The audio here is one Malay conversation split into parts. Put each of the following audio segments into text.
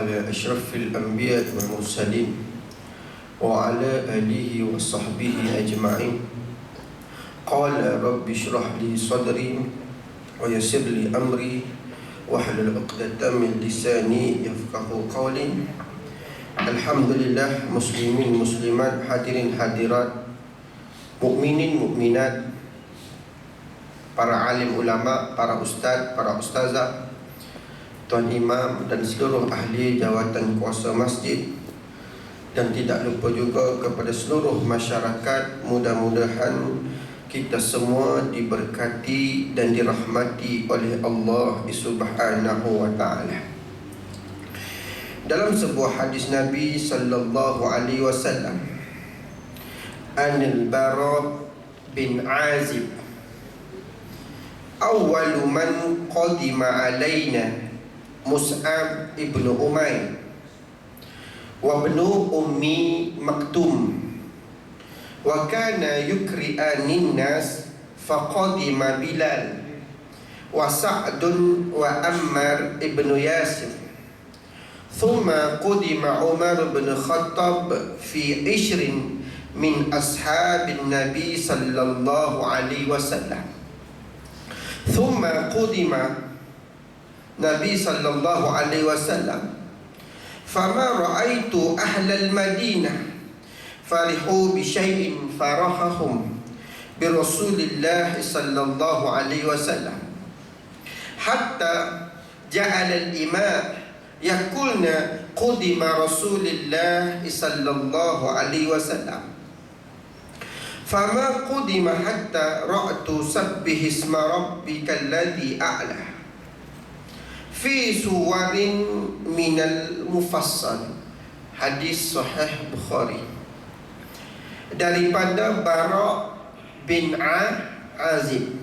على أشرف الأنبياء والمرسلين وعلى آله وصحبه أجمعين. قال رب اشرح لي صدري ويسر لي أمري واحلل عقدة من لساني يفقهوا قولي. Alhamdulillah, muslimin muslimat, hadirin hadirat, mukminin mukminat, para alim ulama, para ustaz, para ustazah, tuan imam dan seluruh ahli jawatan kuasa masjid, dan tidak lupa juga kepada seluruh masyarakat. Mudah-mudahan kita semua diberkati dan dirahmati oleh Allah Subhanahu wa ta'ala. Dalam sebuah hadis Nabi sallallahu alaihi wasallam, Anil Bara bin Azib awwalu man qadima alaina Mus'ab ibn Umair wa ibnu Ummi Maktum wa kana yukri'anin nas faqadima Bilal wa Sa'dun wa Ammar ibn Yasir ثم قدم عمر بن الخطاب في 20 من أصحاب النبي صلى الله عليه وسلم ثم قدم النبي صلى الله عليه وسلم فما رأيت أهل المدينة فرحوا بشيء فرحهم برسول الله صلى الله عليه وسلم حتى جعل الإمام يقولنا قدم رسول الله صلى الله عليه وسلم فما قدم حتى رأت سبح اسم ربك الذي أعلى في سور من المفصل. Hadis Sahih Bukhari daripada Bara bin Azib,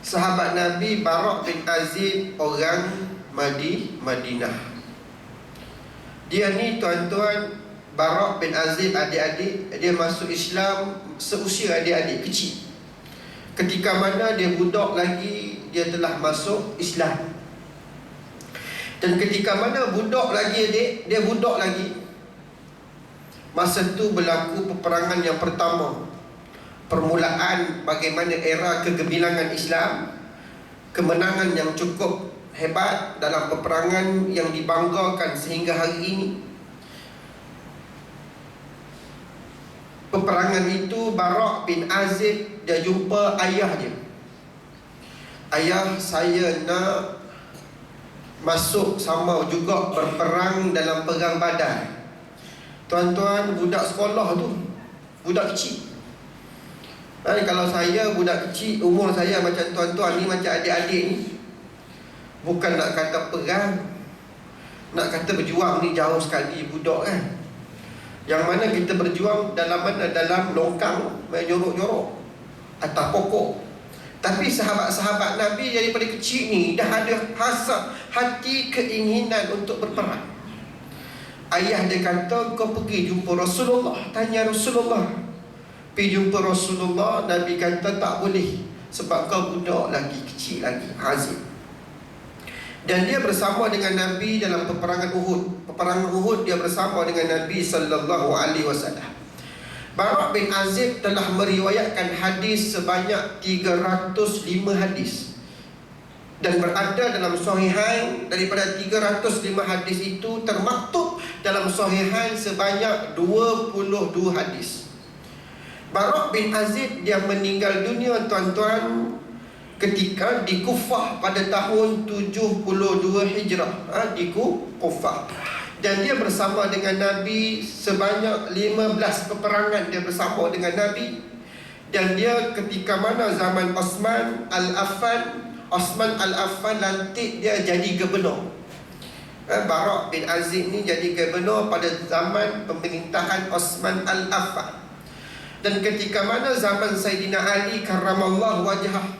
sahabat Nabi. Bara bin Azib orang Madinah. Dia ni tuan-tuan, Bara bin Azib, adik-adik, dia masuk Islam seusia adik-adik kecil. Ketika mana dia budak lagi, dia telah masuk Islam. Dan ketika mana budak lagi adik, dia budak lagi, masa tu berlaku peperangan yang pertama, permulaan bagaimana era kegemilangan Islam, kemenangan yang cukup hebat dalam peperangan yang dibanggakan sehingga hari ini. Peperangan itu Bara bin Azib, dia jumpa ayah dia. Ayah, saya nak masuk sama juga berperang dalam perang Badar. Tuan-tuan, budak sekolah tu, budak kecil. Kalau saya budak kecil, umur saya macam tuan-tuan ni, macam adik-adik ni, bukan nak kata perang, nak kata berjuang ni jauh sekali budak kan. Yang mana kita berjuang dalam mana? Dalam longkang, menyorok-nyorok atas pokok. Tapi sahabat-sahabat Nabi daripada kecil ni dah ada hasrat, hati, keinginan untuk berperang. Ayah dia kata, kau pergi jumpa Rasulullah, tanya Rasulullah. Pergi jumpa Rasulullah. Nabi kata tak boleh, sebab kau budak lagi, kecil lagi, Azib. Dan dia bersama dengan Nabi dalam peperangan Uhud. Peperangan Uhud dia bersama dengan Nabi sallallahu alaihi wasallam. Bara bin Azib telah meriwayatkan hadis sebanyak 305 hadis. Dan berada dalam Sahihain. Daripada 305 hadis itu termaktub dalam Sahihain sebanyak 22 hadis. Bara bin Azib dia meninggal dunia tuan-tuan ketika di Kufah pada tahun 72 Hijrah, di Kufah. Dan dia bersama dengan Nabi sebanyak 15 peperangan dia bersama dengan Nabi. Dan dia ketika mana zaman Osman Al-Affan lantik dia jadi gubernur. Bara bin Azib ni jadi gubernur pada zaman pemerintahan Osman Al-Affan. Dan ketika mana zaman Sayyidina Ali karramallahu wajhah,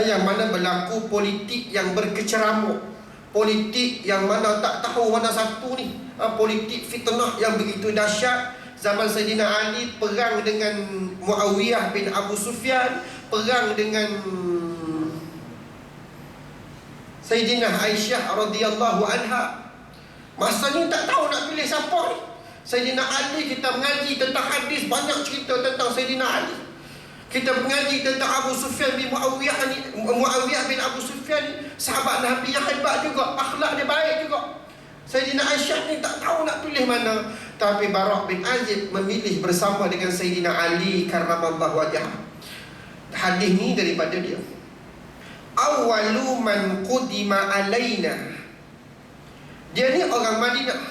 yang mana berlaku politik yang berkeceramuk, politik yang mana tak tahu mana satu ni, politik fitnah yang begitu dahsyat. Zaman Sayyidina Ali perang dengan Muawiyah bin Abu Sufyan, perang dengan Sayyidina Aisyah radhiyallahu anha. Masa ni tak tahu nak pilih siapa ni. Sayyidina Ali, kita mengaji tentang hadis, banyak cerita tentang Sayyidina Ali. Kita mengaji tentang Abu Sufyan bin Muawiyah ni, Muawiyah bin Abu Sufyan ni, sahabat Nabi yang hebat juga, akhlak dia baik juga. Sayyidina Aisyah ni tak tahu nak pilih mana, tapi Bara' bin Azib memilih bersama dengan Sayyidina Ali karramallahu wajhah. Hadis ni daripada dia. Awwalu man qudima alaina. Dia ni orang Madinah.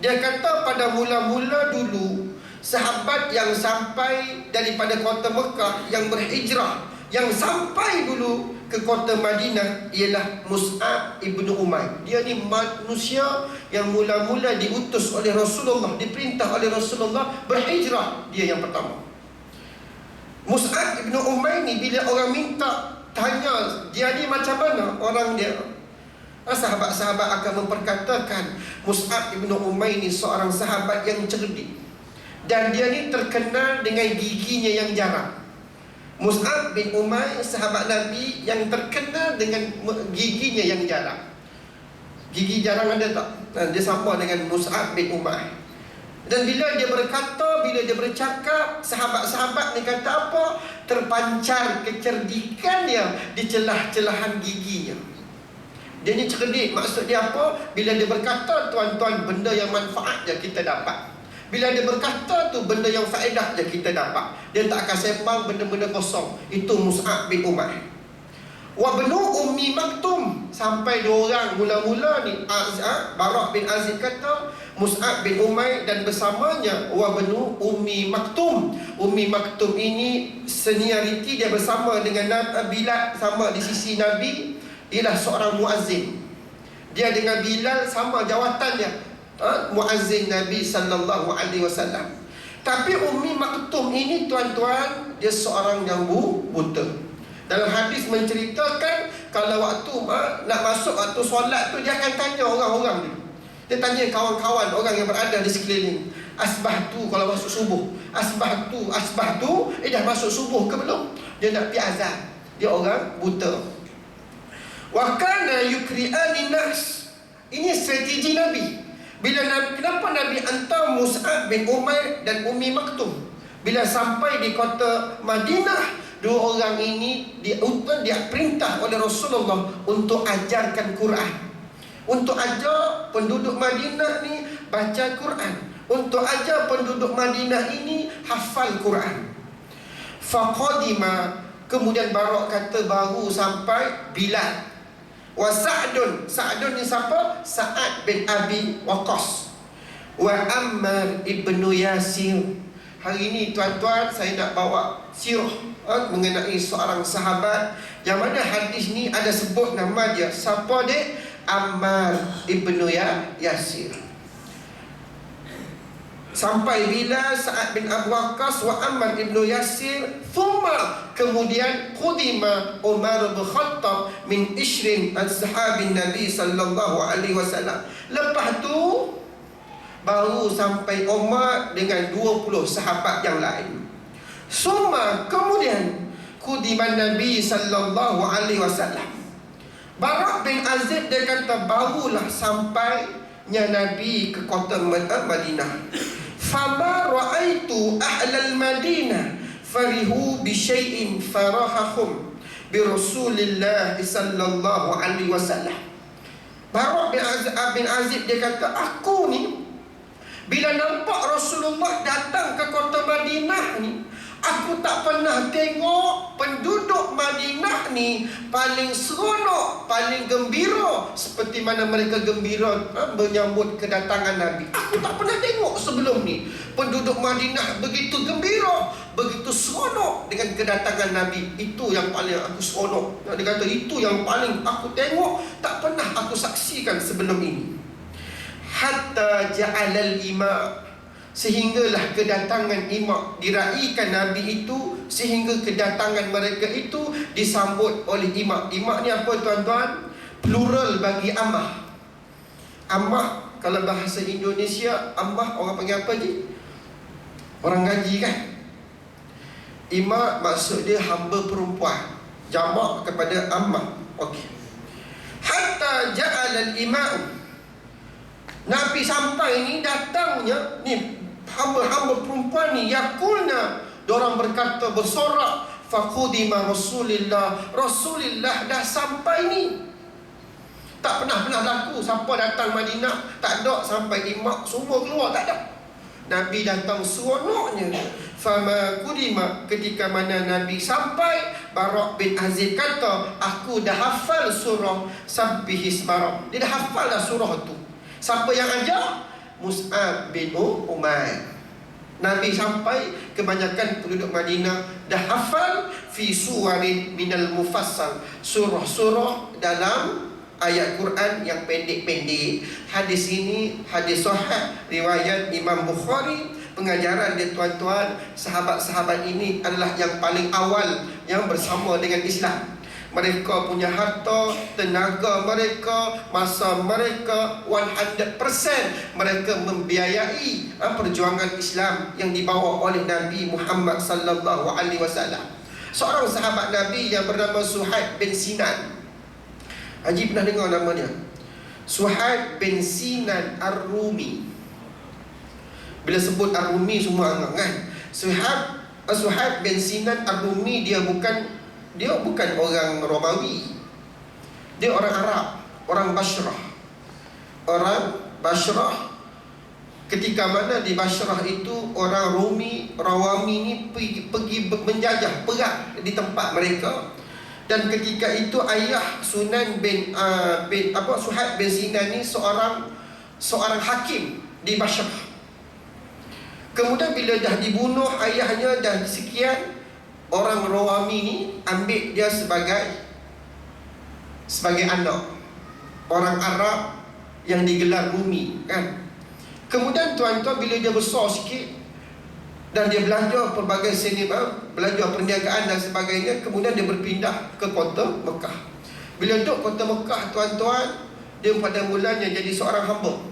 Dia kata pada mula-mula dulu, sahabat yang sampai daripada kota Mekah, yang berhijrah, yang sampai dulu ke kota Madinah ialah Mus'ab ibnu Umair. Dia ni manusia yang mula-mula diutus oleh Rasulullah, diperintah oleh Rasulullah berhijrah. Dia yang pertama. Mus'ab ibnu Umair ni bila orang minta tanya dia ni macam mana orang dia, sahabat-sahabat akan memperkatakan Mus'ab ibnu Umair ni seorang sahabat yang cerdik, dan dia ni terkenal dengan giginya yang jarang. Mus'ab bin Umair sahabat Nabi yang terkenal dengan giginya yang jarang. Gigi jarang ada tak? Dia sama dengan Mus'ab bin Umair. Dan bila dia berkata, bila dia bercakap, sahabat-sahabat ni kata apa? Terpancar kecerdikan dia di celah-celahan giginya. Dia ni cerdik. Maksud dia apa? Bila dia berkata, tuan-tuan, benda yang manfaat je kita dapat. Bila dia berkata tu, benda yang faedah je kita dapat. Dia tak akan sembang benda-benda kosong. Itu Mus'ab bin Umair. Wa benu Ummi Maktum. Sampai dua orang mula-mula ni, Bara' bin Azib kata Mus'ab bin Umair dan bersamanya wa benu Ummi Maktum. Ummi Maktum ini senioriti dia bersama dengan Bilal, sama di sisi Nabi. Ialah seorang muazzin. Dia dengan Bilal sama jawatan dia, muazzin Nabi sallallahu alaihi wasallam. Tapi Ummi Maktum ini, tuan-tuan, dia seorang yang buta. Dalam hadis menceritakan kalau waktu nak masuk waktu solat tu, dia akan tanya orang-orang ni. Dia tanya kawan-kawan orang yang berada di sekeliling, asbahtu, kalau masuk subuh, asbahtu, dah masuk subuh ke belum? Dia nak pergi azan. Dia orang buta. Wa kana yukri'ani nas. Ini strategi Nabi. Kenapa Nabi hantar Mus'ab bin Umair dan Ummi Maktum? Bila sampai di kota Madinah, dua orang ini dia perintah oleh Rasulullah untuk ajarkan Quran, untuk ajar penduduk Madinah ni baca Quran, untuk ajar penduduk Madinah ini hafal Quran. Faqadima, kemudian Bara' kata baru sampai Bilal. Wa Sa'dun ni siapa? Sa'ad bin Abi Waqqas. Wa Ammar ibnu Yasir. Hari ini tuan-tuan, saya nak bawa sirah mengenai seorang sahabat yang mana hadis ni ada sebut nama dia. Siapa dia? Ammar ibnu Yasir. Sampai bila Sa'ad bin Abu Waqqas wa Ammar ibnu Yasir, thumma, kemudian qudima Umar bin Khattab min ishrin ashabin Nabi sallallahu alaihi wasallam. Lepas tu baru sampai Umar dengan 20 sahabat yang lain. Summa, kemudian qudima Nabi sallallahu alaihi wasallam. Bara' bin Azib dia kata barulah sampainya Nabi ke kota Madinah. Fama ra'aitu ahlal Madinah farihu bi syai'in farahahum bi Rasulillah sallallahu alaihi wasallam. Bara' bin Azib dia kata, aku ni bila nampak Rasulullah datang ke kota Madinah ni, aku tak pernah tengok penduduk Madinah ni paling seronok, paling gembira seperti mana mereka gembira menyambut kedatangan Nabi. Aku tak pernah tengok sebelum ni penduduk Madinah begitu gembira, begitu seronok dengan kedatangan Nabi. Itu yang paling aku seronok. Dia kata itu yang paling aku tengok, tak pernah aku saksikan sebelum ini. Hatta ja'alal ima, sehinggalah kedatangan imak diraikan Nabi itu, sehingga kedatangan mereka itu disambut oleh imak. Imak ni apa tuan-tuan? Plural bagi amah. Amah, kalau bahasa Indonesia, amah orang panggil apa je? Orang gaji kan? Imak maksud dia hamba perempuan, jamak kepada amah. Okey. Hatta ja'alal imam, Nabi sampai ni, datangnya ni hamba-hamba perempuan ni, yakulna, dorang berkata, bersorak, faqudima Rasulillah dah sampai ni. Tak pernah laku siapa datang Madinah tak ada sampai imak semua keluar, tak ada. Nabi datang seronoknya. Fama kudima, ketika mana Nabi sampai, Bara' bin Azib kata, aku dah hafal surah Sabbihisma. Dia dah hafal dah surah tu. Siapa yang ajar? Mus'ab bin Umair. Nabi sampai, kebanyakan penduduk Madinah dah hafal fi suwarin minal mufassal, surah-surah dalam ayat Quran yang pendek-pendek. Hadis ini hadis sahih riwayat Imam Bukhari. Pengajaran dia tuan-tuan, sahabat-sahabat ini adalah yang paling awal yang bersama dengan Islam. Mereka punya harta, tenaga mereka, masa mereka 100% mereka membiayai perjuangan Islam yang dibawa oleh Nabi Muhammad sallallahu alaihi wasallam. Seorang sahabat Nabi yang bernama Suhaib bin Sinan. Haji pernah dengar nama dia? Suhaib bin Sinan Ar-Rumi. Bila sebut Ar-Rumi semua angkat kan? Suhaib bin Sinan Ar-Rumi, dia bukan orang Romawi. Dia orang Arab, orang Bashrah. Orang Bashrah. Ketika mana di Bashrah itu orang Rawami ni pergi menjajah perang di tempat mereka. Dan ketika itu ayah Sunan Suhaib bin Sinan ni seorang hakim di Bashrah. Kemudian bila dah dibunuh ayahnya dan sekian, orang Rawami ni ambil dia sebagai anak orang Arab yang digelar Rumi kan. Kemudian tuan-tuan, bila dia besar sikit dan dia belajar pelbagai sinema, belajar perniagaan dan sebagainya, kemudian dia berpindah ke kota Mekah. Bila duduk kota Mekah tuan-tuan, dia pada mulanya jadi seorang hamba.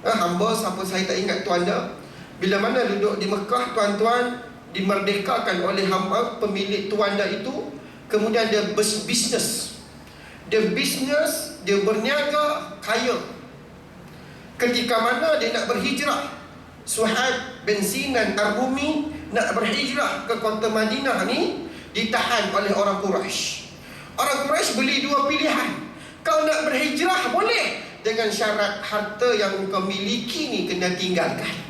Hamba siapa saya tak ingat tuan-tuan. Bila mana duduk di Mekah tuan-tuan, dimerdekakan oleh hamba pemilik tuanda itu. Kemudian dia bisnes. Dia berniaga, kaya. Ketika mana dia nak berhijrah, Suhaib bin Sinan Ar-Rumi nak berhijrah ke kota Madinah ni, ditahan oleh orang Quraisy. Orang Quraisy beli dua pilihan. Kau nak berhijrah boleh, dengan syarat harta yang kau miliki ni kena tinggalkan.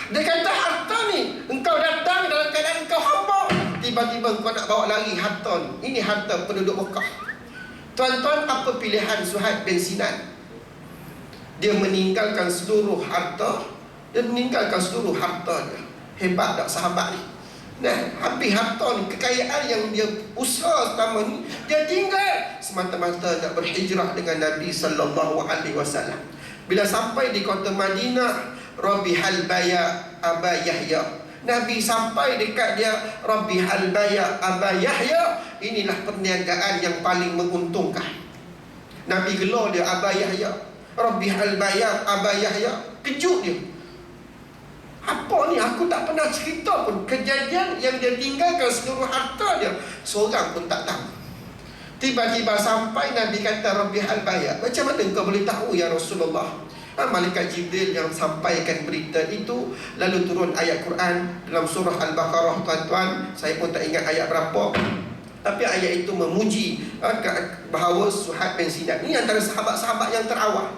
Dia kata harta ni, engkau datang dalam keadaan engkau hamba, tiba-tiba engkau nak bawa lari harta ni. Ini harta penduduk Mekah. Tuan-tuan, apa pilihan Suhaib bin Sinan? Dia meninggalkan seluruh harta. Dia meninggalkan seluruh harta dia. Hebat tak sahabat ni? Nah, habis harta ni, kekayaan yang dia usaha selama ni, dia tinggal semata-mata nak berhijrah dengan Nabi sallallahu alaihi wasallam. Bila sampai di kota Madinah, Rabihal Baya Aba Yahya. Nabi sampai dekat dia, Rabihal Baya Aba Yahya. Inilah perniagaan yang paling menguntungkan. Nabi gelar dia Aba Yahya, Rabihal Baya Aba Yahya. Kejut dia. Apa ni? Aku tak pernah cerita pun kejadian yang dia tinggalkan seluruh harta dia. Seorang pun tak tahu. Tiba-tiba sampai Nabi kata, Rabihal Baya. Macam mana engkau boleh tahu ya Rasulullah? Malaikat Jibril yang sampaikan berita itu. Lalu turun ayat Quran dalam surah Al-Baqarah tuan-tuan. Saya pun tak ingat ayat berapa, tapi ayat itu memuji bahawa Suhaib bin Sinan ini antara sahabat-sahabat yang terawal,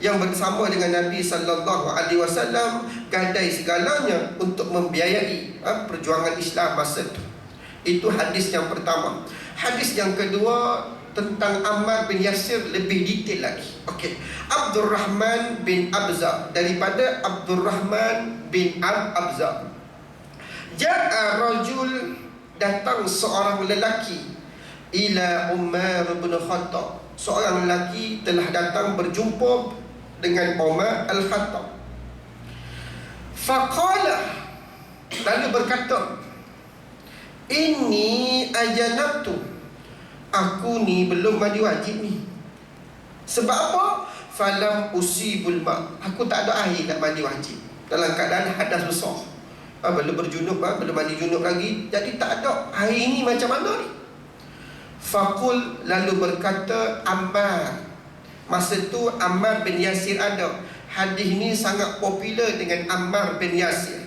yang bersama dengan Nabi sallallahu alaihi wasallam, gadai segalanya untuk membiayai perjuangan Islam masa itu. Itu hadis yang pertama. Hadis yang kedua tentang Ammar bin Yasir, lebih detail lagi. Okey, Abdurrahman bin Abza, daripada Abdurrahman bin Abza. Ja'a rajul, datang seorang lelaki, ila Umar bin Khattab. Seorang lelaki telah datang berjumpa dengan Umar Al-Khattab. Faqala, lalu berkata, inni ajanabtu, aku ni belum mandi wajib ni. Sebab apa? Falam usibul ma', aku tak ada air nak mandi wajib. Dalam keadaan hadas besar, belum berjunub, belum mandi junub lagi, jadi tak ada air ni, macam mana ni? Faqul, lalu berkata Ammar, Masa tu Ammar bin Yasir ada. Hadis ni sangat popular dengan Ammar bin Yasir.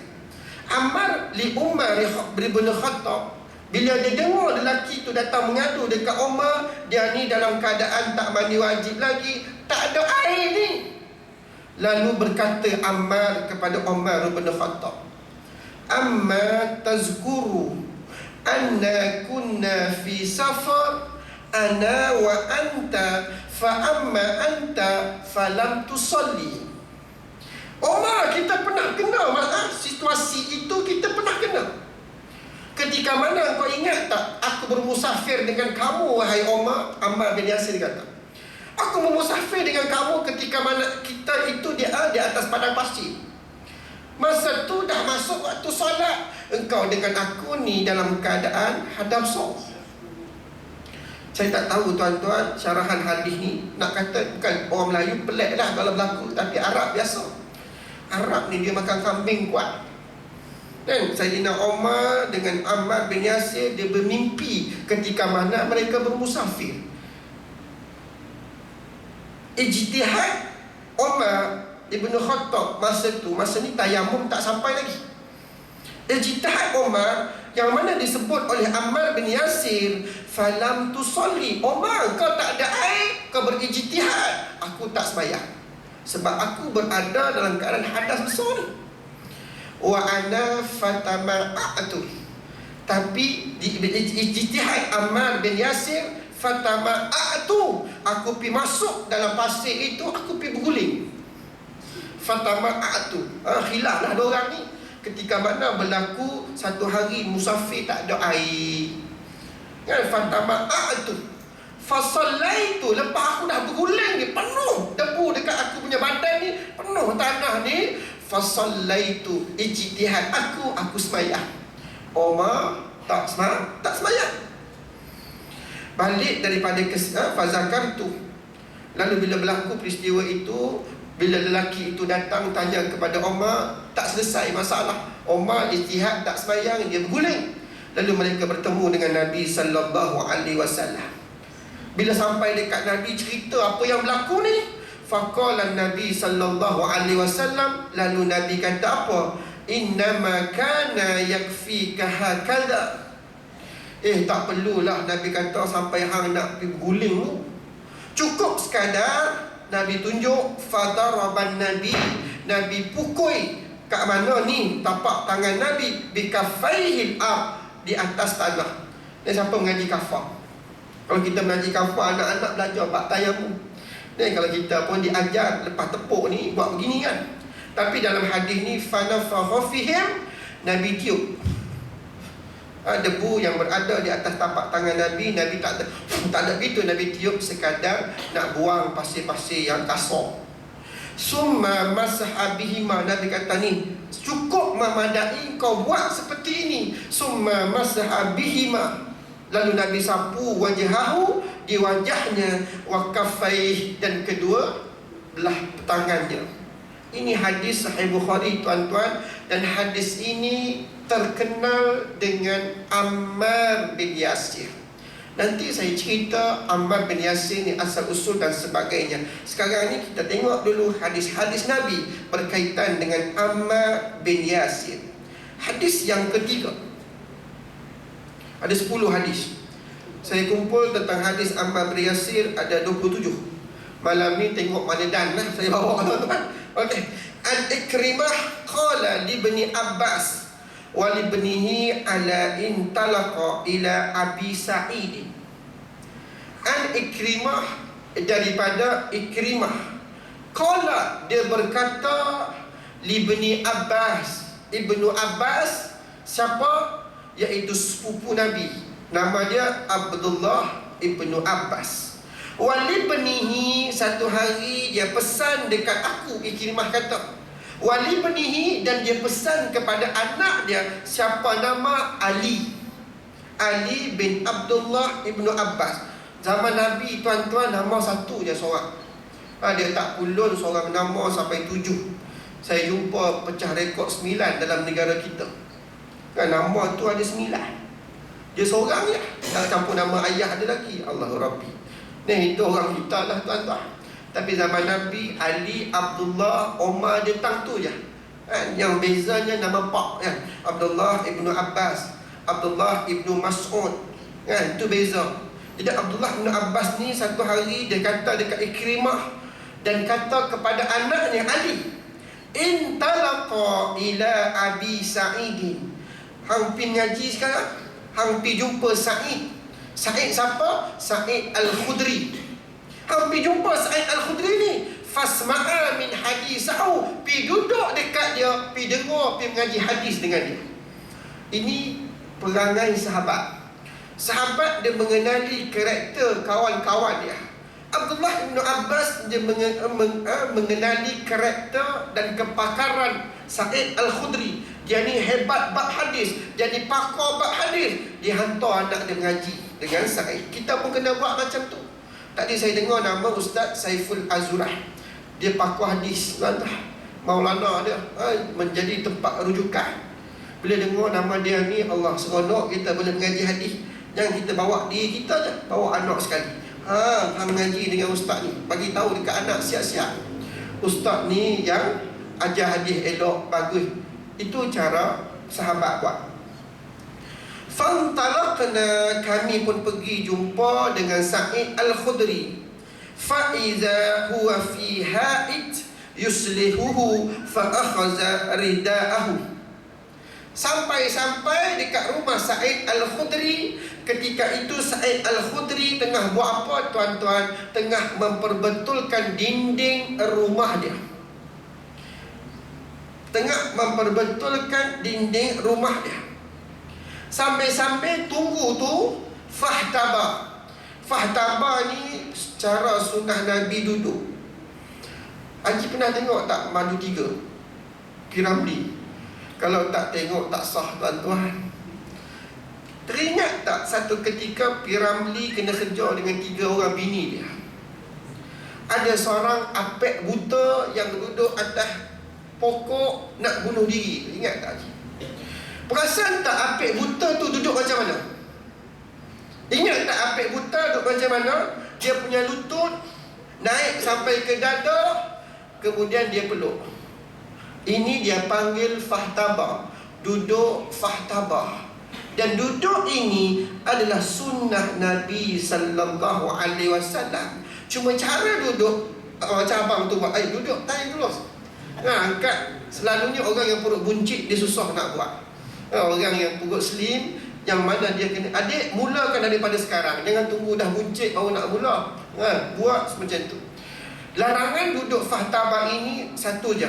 Ammar li Umar bin Khattab, bila dia dengar lelaki tu datang mengadu dekat Umar, dia ni dalam keadaan tak mandi wajib lagi, tak ada air ni. Lalu berkata Ammar kepada Umar bin Khattab, amma tazkuru anna kunna fi safar ana wa anta fa amma anta falam tusalli. Umar, kita pernah kena situasi itu, kita pernah kena. Ketika mana kau ingat tak aku bermusafir dengan kamu wahai Umar? Ammar bin Yasir kata, aku bermusafir dengan kamu ketika mana kita itu di atas padang pasir. Masa tu dah masuk waktu solat, engkau dengan aku ni dalam keadaan hadam solat. Saya tak tahu tuan-tuan, syarahan hadis ni nak kata bukan orang Melayu pelik lah kalau berlaku, tapi Arab biasa. Arab ni dia makan kambing kuat. Dan Sayyidina Umar dengan Ammar bin Yasir, dia bermimpi ketika mana mereka bermusafir. Ijtihad Umar Ibn Khattab masa ni tayamum tak sampai lagi. Ijtihad Umar yang mana disebut oleh Ammar bin Yasir, falam tusalli. Umar, kau tak ada air, kau berijtihad, aku tak sembahyang sebab aku berada dalam keadaan hadas besar ni. Wa ana fatama'atu, tapi di ijtihad Ammar bin Yasir, fatama'atu, aku pi masuk dalam pasir itu, aku pi berguling. Fatama'atu, khilaf lah dua orang ni. Ketika mana berlaku satu hari musafir tak ada air kan, fatama'atu fasallaitu, lepas aku dah berguling ni, penuh debu dekat aku punya badan ni, penuh tanah ni, fasallaitu, ijtihad aku sembahyang. Umar tak sembahyang. Balik daripada fazakartu. Lalu bila berlaku peristiwa itu, bila lelaki itu datang tanya kepada Umar, tak selesai masalah. Umar ijtihad tak sembahyang, dia berguling. Lalu mereka bertemu dengan Nabi sallallahu alaihi wasallam. Bila sampai dekat Nabi cerita apa yang berlaku ni, faqala Nabi sallallahu alaihi wasallam, lalu Nabi kata apa? Innama kana yakfika hakadha. Tak perlulah Nabi kata sampai hang nak pergi berguling tu. Cukup sekadar Nabi tunjuk, fadaraban Nabi pukul kat mana ni tapak tangan Nabi, bikafaihil ab, di atas tanah. Dan siapa mengaji kafar? Kalau kita mengaji kafar, anak-anak belajar bab tayamum. Dan kalau kita pun diajar lepas tepuk ni buat begini kan. Tapi dalam hadis ni, fanafakha fihim, Nabi tiup debu yang berada di atas tapak tangan Nabi. Nabi tak ada begitu, Nabi tiup sekadar nak buang pasir-pasir yang kasar. Summa mashabihima, Nabi kata ni cukup memadai kau buat seperti ini. Summa mashabihima, lalu Nabi sapu wajahahu, di wajahnya, wa kafaih, dan kedua belah tangannya. Ini hadis Sahih Bukhari tuan-tuan, dan hadis ini terkenal dengan Ammar bin Yasir. Nanti saya cerita Ammar bin Yasir ni asal usul dan sebagainya. Sekarang ni kita tengok dulu hadis-hadis Nabi berkaitan dengan Ammar bin Yasir. Hadis yang ketiga, ada 10 hadis. Saya kumpul tentang hadis Ammar bin Yasir ada 27. Malam ni tengok mana dan lah saya bawa tuan-tuan. Okey. Al-Ikrimah qala li ibni Abbas wa li ibnihi ala intalaqa ila Abi Sa'id. Al-Ikrimah daripada Ikrimah. Qala, dia berkata li ibni Abbas. Ibnu Abbas siapa? Iaitu sepupu Nabi. Nama dia Abdullah ibnu Abbas. Walibnihi, satu hari dia pesan dekat aku, Ikrimah kata, walibnihi, dan dia pesan kepada anak dia, siapa nama? Ali bin Abdullah ibnu Abbas. Zaman Nabi tuan-tuan, nama satu je seorang. Dia tak kulun seorang nama sampai 7. Saya jumpa pecah rekod 9 dalam negara kita. Nama tu ada 9. Dia seorang je. Kalau campur nama ayah ada lagi, Allahu Rabbi. Itu orang kita lah tuan-tuan. Tapi zaman Nabi, Ali, Abdullah, Omar, dia tang tu je. Yang bezanya nama pak kan. Abdullah ibnu Abbas, Abdullah ibnu Mas'ud, kan? Itu beza. Jadi Abdullah ibnu Abbas ni satu hari dia kata dekat Ikrimah dan kata kepada anaknya Ali, intalaqa ila Abi Sa'idin. Hang pi ngaji sekarang, hang pi jumpa Sa'id. Sa'id siapa? Sa'id Al-Khudri. Hang pi jumpa Sa'id Al-Khudri ni, fasma'a min hadisahu, pi duduk dekat dia, pi dengar, pi mengaji hadis dengan dia. Ini perangai sahabat. Sahabat dia mengenali karakter kawan-kawan dia. Abdullah bin Abbas dia mengenali karakter dan kepakaran Sa'id Al-Khudri. Dia ni hebat bab hadis, jadi pakar bab hadis. Dia hantar anak dia mengaji dengan Sa'id. Kita pun kena buat macam tu. Tadi saya dengar nama Ustaz Saiful Azurah. Dia pakar hadis, Maulana dia, menjadi tempat rujukan. Bila dengar nama dia ni, Allah seronok kita boleh mengaji hadis. Jangan kita bawa diri kita je, bawa anak sekali. Hang mengaji dengan ustaz ni, bagi tahu dekat anak siap-siap. Ustaz ni yang ajar hadis elok, bagus. Itu cara sahabat buat. Fantalaqna, kami pun pergi jumpa dengan Sa'id Al-Khudri. Fa iza huwa fi ha'id yuslihuhu fa akhadha ridaahu. Sampai dekat rumah Sa'id Al-Khudri. Ketika itu Sa'id Al-Khudri tengah buat apa tuan-tuan? Tengah memperbetulkan dinding rumah dia. Tengah memperbetulkan dinding rumah dia. Sampai-sampai tunggu tu fahtaba. Fahtaba ni secara sunnah Nabi duduk. Haji pernah tengok tak madu 3 Piramli? Kalau tak tengok tak sah tuan-tuan. Teringat tak satu ketika Piramli kena kerja dengan 3 orang bini dia? Ada seorang apek buta yang duduk atas pokok nak bunuh diri. Ingat tak? Perasan tak apek buta tu duduk macam mana? Ingat tak apek buta duduk macam mana? Dia punya lutut naik sampai ke dada, kemudian dia peluk. Ini dia panggil fahtaba. Duduk fahtaba. Dan duduk ini adalah sunnah Nabi sallallahu alaihi wasallam. Cuma cara duduk macam abang tu buat, duduk tarik dulu. Angkat. Selalunya orang yang perut buncit dia susah nak buat. Orang yang perut slim, yang mana dia kena, adik mulakan daripada sekarang. Jangan tunggu dah buncit baru nak mula. Buat macam tu. Larangan duduk fahtaba ini satu je.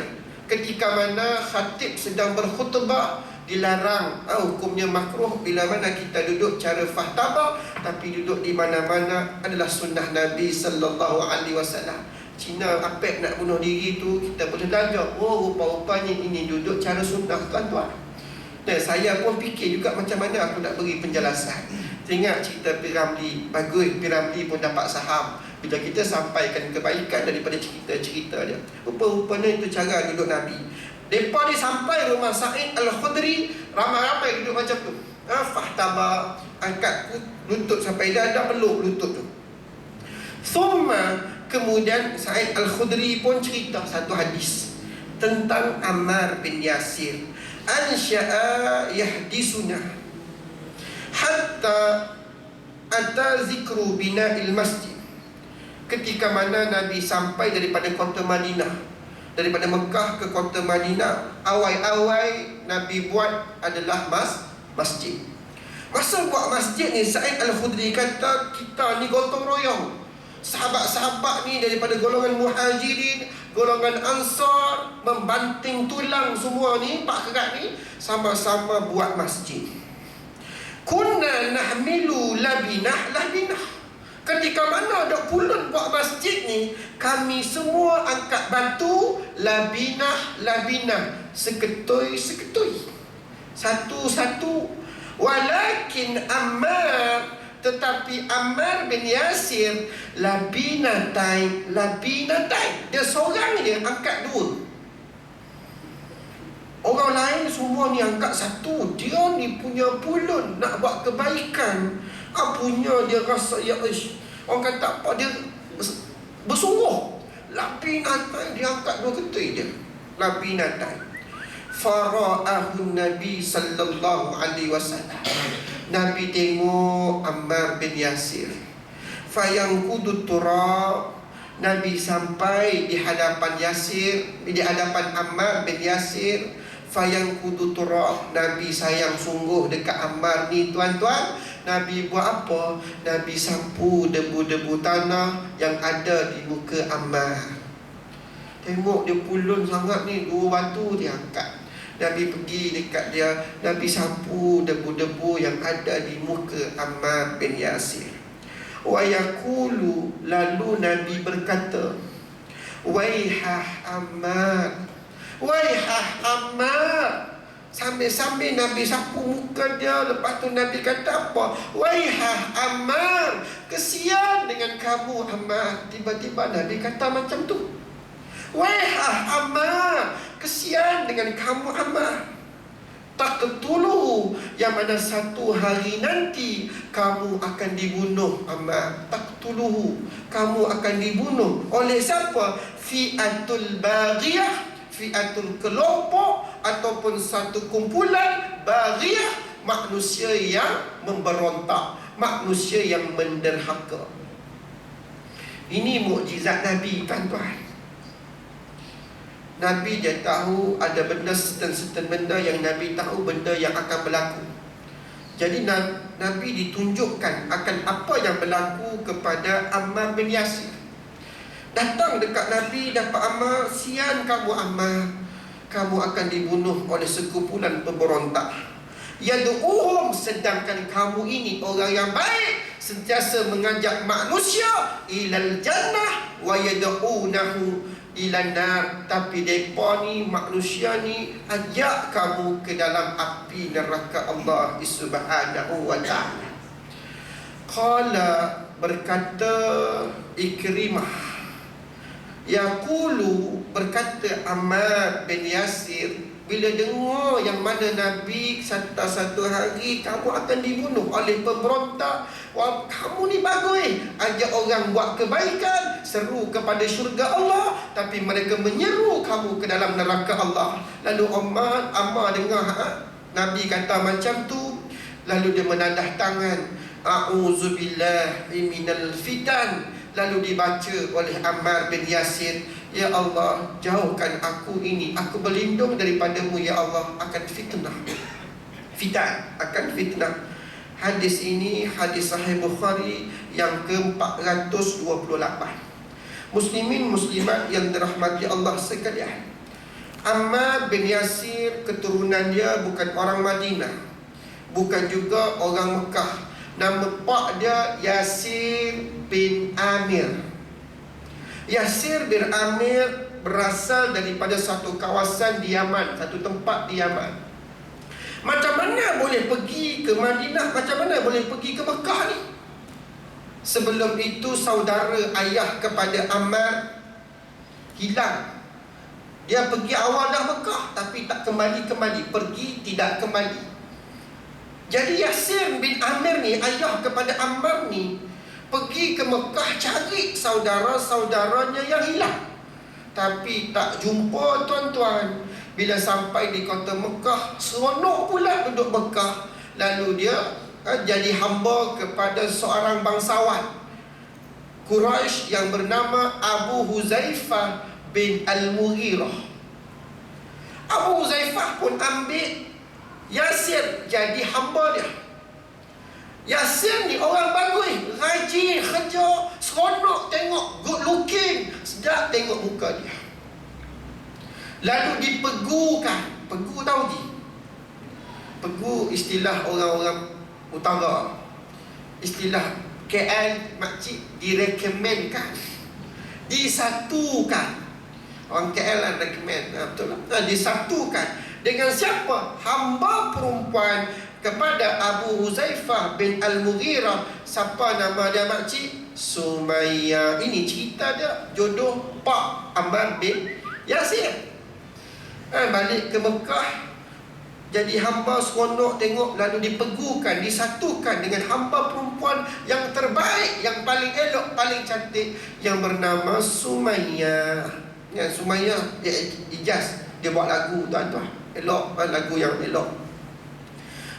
Ketika mana khatib sedang berkhutbah, dilarang. Hukumnya makruh bila mana kita duduk cara fahtaba. Tapi duduk di mana-mana adalah sunnah Nabi sallallahu alaihi wasallam. Cina apek nak bunuh diri tu, kita boleh belajar. Rupa-rupanya ini duduk cara sunnah tuan-tuan. Dan saya pun fikir juga macam mana aku nak beri penjelasan. Tengok cerita Piramli, bagus, Piramli pun dapat saham bila kita sampaikan kebaikan daripada cerita-cerita dia. Rupa-rupanya itu cara duduk Nabi. Mereka ni sampai rumah Sa'id Al-Khudri, ramai-ramai duduk macam tu. Fahtaba, angkat lutut sampai dada, peluk lutut tu. Kemudian Sa'id Al-Khudri pun cerita satu hadis tentang Ammar bin Yasir. Ansya'a yahdisuna hatta ata zikru bina'il masjid. Ketika mana Nabi sampai daripada kota Madinah, daripada Mekah ke kota Madinah, awal-awal Nabi buat adalah masjid. Masa buat masjid ni, Sa'id Al-Khudri kata, kita ni gotong royong. Sahabat-sahabat ni daripada golongan Muhajirin, golongan Ansar, membanting tulang semua ni, pak kerat ni, sama-sama buat masjid. Kunna nahmilu labinah. Ketika mana dok pulun buat masjid ni, kami semua angkat batu, labinah, seketui, satu-satu. Walakin Ammar, tetapi Ammar bin Yasir, labinatain. Dia seorang je angkat 2. Orang lain semua ni angkat 1. Dia ni punya pulun nak buat kebaikan. Punya dia rasa, ya ish, orang kata apa, dia bersungguh. Labinatan, dia angkat dua ketui dia. Labinatan. Fara'ahu Nabi sallallahu alaihi wasallam. Nabi tengok Ammar bin Yasir. Fayangkudu turab. Nabi sampai di hadapan Yasir, di hadapan Ammar bin Yasir. Fayangkudu turab. Nabi sayang sungguh dekat Ammar ni, tuan-tuan. Nabi buat apa? Nabi sapu debu-debu tanah yang ada di muka Ammar. Tengok dia pulun sangat ni, dua batu dia angkat. Nabi pergi dekat dia, Nabi sapu debu-debu yang ada di muka Ammar bin Yasir. Wa yaqulu, lalu Nabi berkata, waihah Ammar, waihah Ammar. Sambil-sambil Nabi sapu muka dia. Lepas tu Nabi kata apa? Waihah Ammar, kesian dengan kamu Ammar. Tiba-tiba Nabi kata macam tu. Waihah Ammar, kesian dengan kamu Ammar. Taqtuluhu, yang mana satu hari nanti kamu akan dibunuh Ammar. Taqtuluhu, kamu akan dibunuh oleh siapa? Fi'atul baghiyah, fi'atul kelompok ataupun satu kumpulan baghiyah, manusia yang memberontak, manusia yang menderhaka. Ini mukjizat Nabi, tuan-tuan. Nabi dia tahu ada benda, certain benda yang Nabi tahu benda yang akan berlaku. Jadi Nabi ditunjukkan akan apa yang berlaku kepada Ammar bin Yasir. Datang dekat Nabi, dapat Ammar, sian kamu Ammar, kamu akan dibunuh oleh sekumpulan pemberontak. Yad'uhum, sedangkan kamu ini orang yang baik, sentiasa mengajak manusia ilal jannah wa yad'unahu ilan nar, tapi depa ni, manusia ni, ajak kamu ke dalam api neraka Allah Subhanahu wa ta'ala. Qala, berkata Ikrimah, yaqulu, berkata Ammar bin Yasir, bila dengar yang mana Nabi kata satu hari kamu akan dibunuh oleh pemberontak, wah, kamu ni bagus, ajak orang buat kebaikan, seru kepada syurga Allah, tapi mereka menyeru kamu ke dalam neraka Allah. Lalu Ammar dengar Nabi kata macam tu, lalu dia menadah tangan, a'udzubillahi minal fitan. Lalu dibaca oleh Ammar bin Yasir, ya Allah, jauhkan aku ini, aku berlindung daripadamu ya Allah akan fitnah. Fitan, akan fitnah. Hadis ini hadis Sahih Bukhari yang ke-428. Muslimin muslimat yang dirahmati Allah sekalian, Ammar bin Yasir keturunan dia bukan orang Madinah, bukan juga orang Mekah. Nama pak dia Yasir bin Amir. Yasir bin Amir berasal daripada satu kawasan di Yaman, satu tempat di Yaman. Macam mana boleh pergi ke Madinah, macam mana boleh pergi ke Mekah ni? Sebelum itu saudara ayah kepada Ammar hilang. Dia pergi awal dah Mekah, tapi tak kembali-kembali, pergi tidak kembali. Jadi Yasir bin Amir ni, ayah kepada Ammar ni, pergi ke Mekah cari saudara-saudaranya yang hilang, tapi tak jumpa, tuan-tuan. Bila sampai di kota Mekah, seronok pula duduk Mekah. Lalu dia jadi hamba kepada seorang bangsawan Quraisy yang bernama Abu Huzaifah bin Al-Mughirah. Abu Huzaifah pun ambil Yasir jadi hamba dia. Yasir ni orang bagus, rajin kerja, seronok tengok, good looking, sedap tengok muka dia. Lalu dipegukan. Pegu tahu je? Pegu istilah orang-orang utara, istilah KL makcik, direkomenkan, disatukan. Orang KL lah recommend, betul lah, disatukan. Dengan siapa? Hamba perempuan kepada Abu Huzaifah bin Al-Mughirah. Siapa nama dia makcik? Sumayyah. Ini cerita dia, jodoh Pak Ammar bin Yasir. Balik ke Mekah, Jadi hamba seronok tengok, lalu dipegukan, disatukan dengan hamba perempuan yang terbaik, yang paling elok, paling cantik, yang bernama Sumayyah. Ya, Sumayyah dia ijaz, dia buat lagu tuan-tuan, elok, lagu yang elok.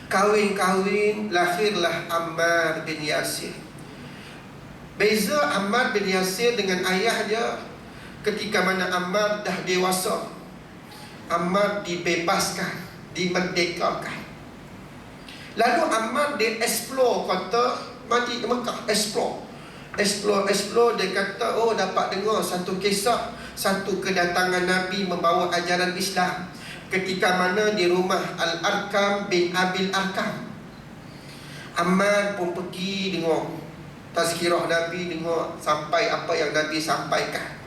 Kahwin-kahwin, lahirlah Ammar bin Yasir. Beza Ammar bin Yasir dengan ayah dia, ketika mana Ammar dah dewasa, Ammar dibebaskan, dimerdekakan. Lalu Ammar dia explore kota Mekah, explore. Dia kata, oh dapat dengar satu kisah, satu kedatangan Nabi membawa ajaran Islam, ketika mana di rumah Al-Arkam bin Abil Arkam. Ammar pun pergi dengar tazkirah Nabi, dengar sampai apa yang Nabi sampaikan.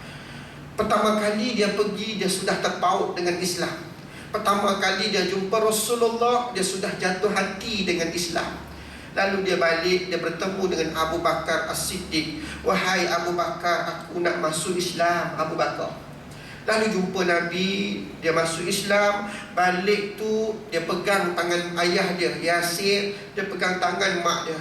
Pertama kali dia pergi, dia sudah terpaut dengan Islam. Pertama kali dia jumpa Rasulullah, dia sudah jatuh hati dengan Islam. Lalu dia balik, dia bertemu dengan Abu Bakar As-Siddiq. Wahai Abu Bakar, aku nak masuk Islam, Abu Bakar. Lalu jumpa Nabi, dia masuk Islam. Balik tu, dia pegang tangan ayah dia, Yasir. Dia pegang tangan mak dia.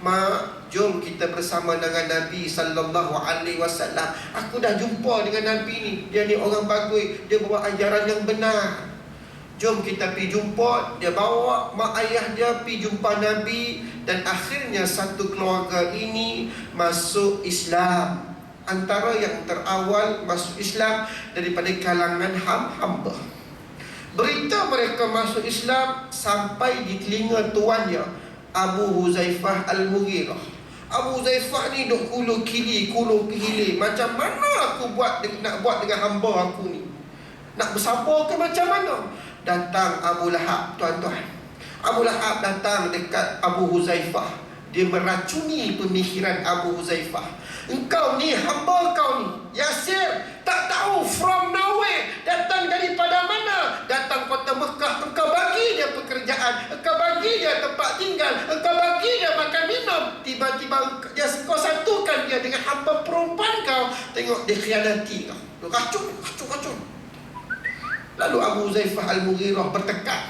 Mak, jom kita bersama dengan Nabi sallallahu alaihi wasallam. Aku dah jumpa dengan Nabi ni. Dia ni orang bagus, dia bawa ajaran yang benar. Jom kita pergi jumpa. Dia bawa mak ayah dia pergi jumpa Nabi. Dan akhirnya satu keluarga ini masuk Islam. Antara yang terawal masuk Islam daripada kalangan hamba. Berita mereka masuk Islam sampai di telinga tuannya, Abu Huzaifah Al-Mughirah. Abu Huzaifah ni duk kulu kili macam mana aku nak buat dengan hamba aku ni? Nak bersabar ke macam mana? Datang Abu Lahab, tuan-tuan. Abu Lahab datang dekat Abu Huzaifah. Dia meracuni pemikiran Abu Huzaifah. Engkau ni, hamba kau ni, Yasir, tak tahu from nowhere, datang daripada mana? Datang kota Mekah, engkau bagi dia pekerjaan, engkau bagi dia tempat tinggal, engkau bagi dia makan minum. Tiba-tiba kau satukan dia dengan hamba perempuan kau. Tengok dia khianati kau. Racun. Lalu Abu Huzaifah Al-Mughirah bertekad.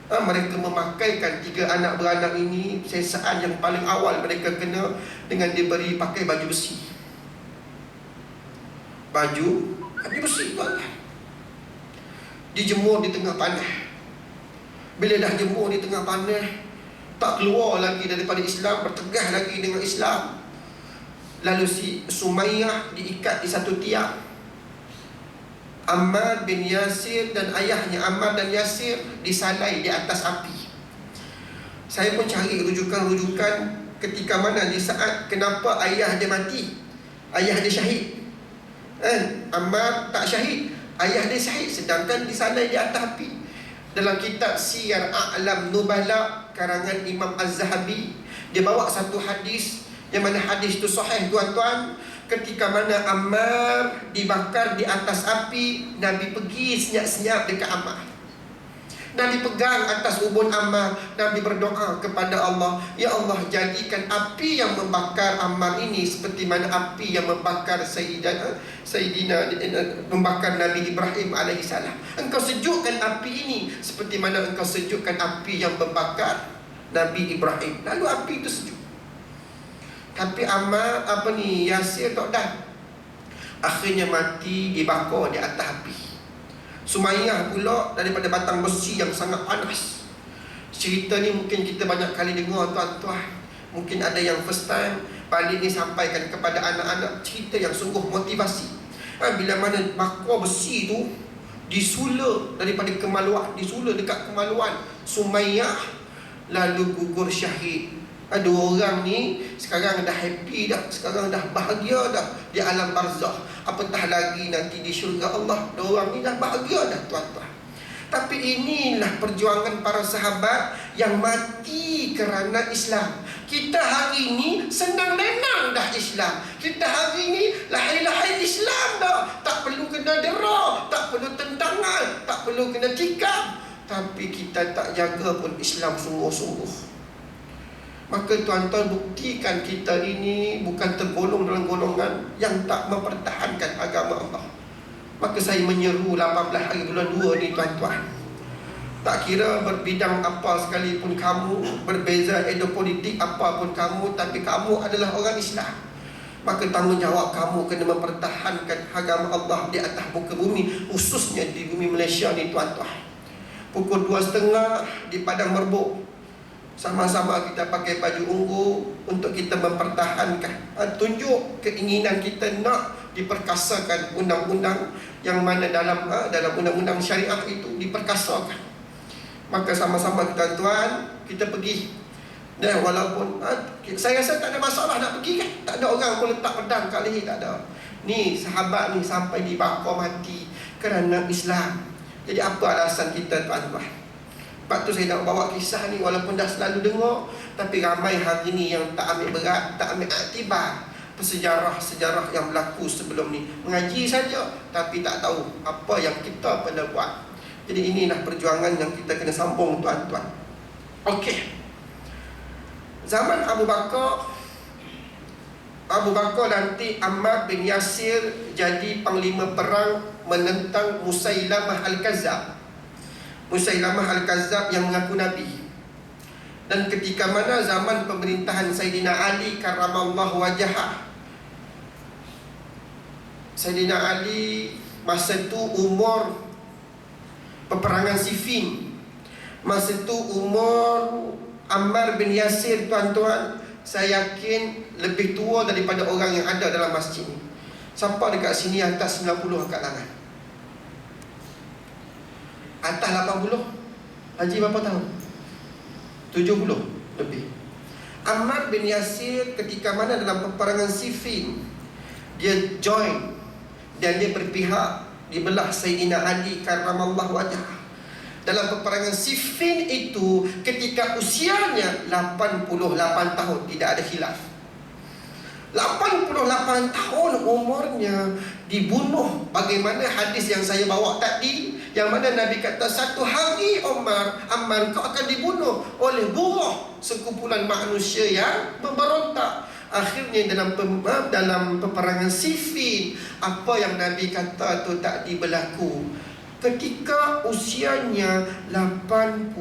Mereka memakaikan 3 anak beranak ini. Sesaan yang paling awal mereka kena dengan diberi pakai baju besi. Baju besi, tuan. Dijemur di tengah panas. Bila dah jemur di tengah panas, tak keluar lagi daripada Islam, bertegah lagi dengan Islam. Lalu si Sumayyah diikat di satu tiang. Ammar bin Yasir dan ayahnya Ammar dan Yasir disalai di atas api. Saya pun cari rujukan ketika mana, di saat kenapa ayah dia mati, ayah dia syahid. Ammar tak syahid, ayah dia syahid, sedangkan disalai di atas api. Dalam kitab Siyar A'lam Nubala karangan Imam Az-Zahabi, dia bawa satu hadis yang mana hadis itu sahih, tuan-tuan. Ketika mana Ammar dibakar di atas api, Nabi pergi senyap-senyap dekat Ammar. Nabi pegang atas ubun Ammar. Nabi berdoa kepada Allah, ya Allah, jadikan api yang membakar Ammar ini seperti mana api yang membakar Sayyidina membakar Nabi Ibrahim alaihissalam. Engkau sejukkan api ini seperti mana engkau sejukkan api yang membakar Nabi Ibrahim. Lalu api itu sejuk. Tapi Ammar Yasir tak dah. Akhirnya mati dibakar di atas api. Sumayyah pula daripada batang besi yang sangat panas. Cerita ni mungkin kita banyak kali dengar, tuan-tuan. Mungkin ada yang first time balik ni sampaikan kepada anak-anak. Cerita yang sungguh motivasi. Bila mana bakar besi tu disula daripada kemaluan, disula dekat kemaluan Sumayyah, lalu gugur syahid. Dua orang ni sekarang dah happy dah, sekarang dah bahagia dah di alam barzakh. Apatah lagi nanti di syurga Allah. Dua orang ni dah bahagia dah, tuan-tuan. Tapi inilah perjuangan para sahabat yang mati kerana Islam. Kita hari ini senang lenang dah Islam. Kita hari ini lahir-lahir Islam dah. Tak perlu kena dera, tak perlu tentangan, tak perlu kena tikam. Tapi kita tak jaga pun Islam sungguh-sungguh. Maka tuan-tuan, buktikan kita ini bukan tergolong dalam golongan yang tak mempertahankan agama Allah. Maka saya menyeru 18 hari bulan 2 ni, tuan-tuan, Tak kira berbidang apa sekalipun kamu, berbeza ideologi apapun kamu, tapi kamu adalah orang Islam, maka tanggungjawab kamu kena mempertahankan agama Allah di atas muka bumi, khususnya di bumi Malaysia ni tuan-tuan. Pukul 2.30 di Padang Merbuk, sama-sama kita pakai baju ungu untuk kita mempertahankan, tunjuk keinginan kita nak diperkasakan undang-undang yang mana dalam undang-undang syariah itu diperkasakan. Maka sama-sama tuan-tuan kita pergi. Dan walaupun saya rasa tak ada masalah nak pergi kan. Tak ada orang pun letak pedang kat leher, tak ada. Ni sahabat ni sampai dibakar mati kerana Islam. Jadi apa alasan kita tuan-tuan? Sebab tu saya nak bawa kisah ni, walaupun dah selalu dengar, tapi ramai hari ni yang tak ambil berat, tak ambil iktibar sejarah-sejarah yang berlaku sebelum ni. Mengaji saja tapi tak tahu apa yang kita pernah buat. Jadi inilah perjuangan yang kita kena sambung tuan-tuan. Okey. Zaman Abu Bakar nanti Ammar bin Yasir jadi panglima perang menentang Musailamah Al-Kazzab. Musailamah Al-Kazzab yang mengaku Nabi. Dan ketika mana zaman pemerintahan Sayyidina Ali karramallahu wajhah, Sayyidina Ali masa itu umur peperangan Siffin, masa itu umur Ammar bin Yasir tuan-tuan, saya yakin lebih tua daripada orang yang ada dalam masjid ni. Siapa dekat sini atas 90 angkat tangan? Atas 80? Haji berapa tahun? 70 lebih. Ammar bin Yasir ketika mana dalam peperangan Siffin, dia join dan dia berpihak di belah Sayyidina Ali karramallahu wajhah. Dalam peperangan Siffin itu ketika usianya 88 tahun, tidak ada khilaf. 88 tahun umurnya dibunuh. Bagaimana hadis yang saya bawa tadi, yang mana Nabi kata satu hari Ammar kau akan dibunuh oleh buruh sekumpulan manusia yang memberontak. Akhirnya dalam peperangan Siffin, apa yang Nabi kata tu tak berlaku. Ketika usianya 88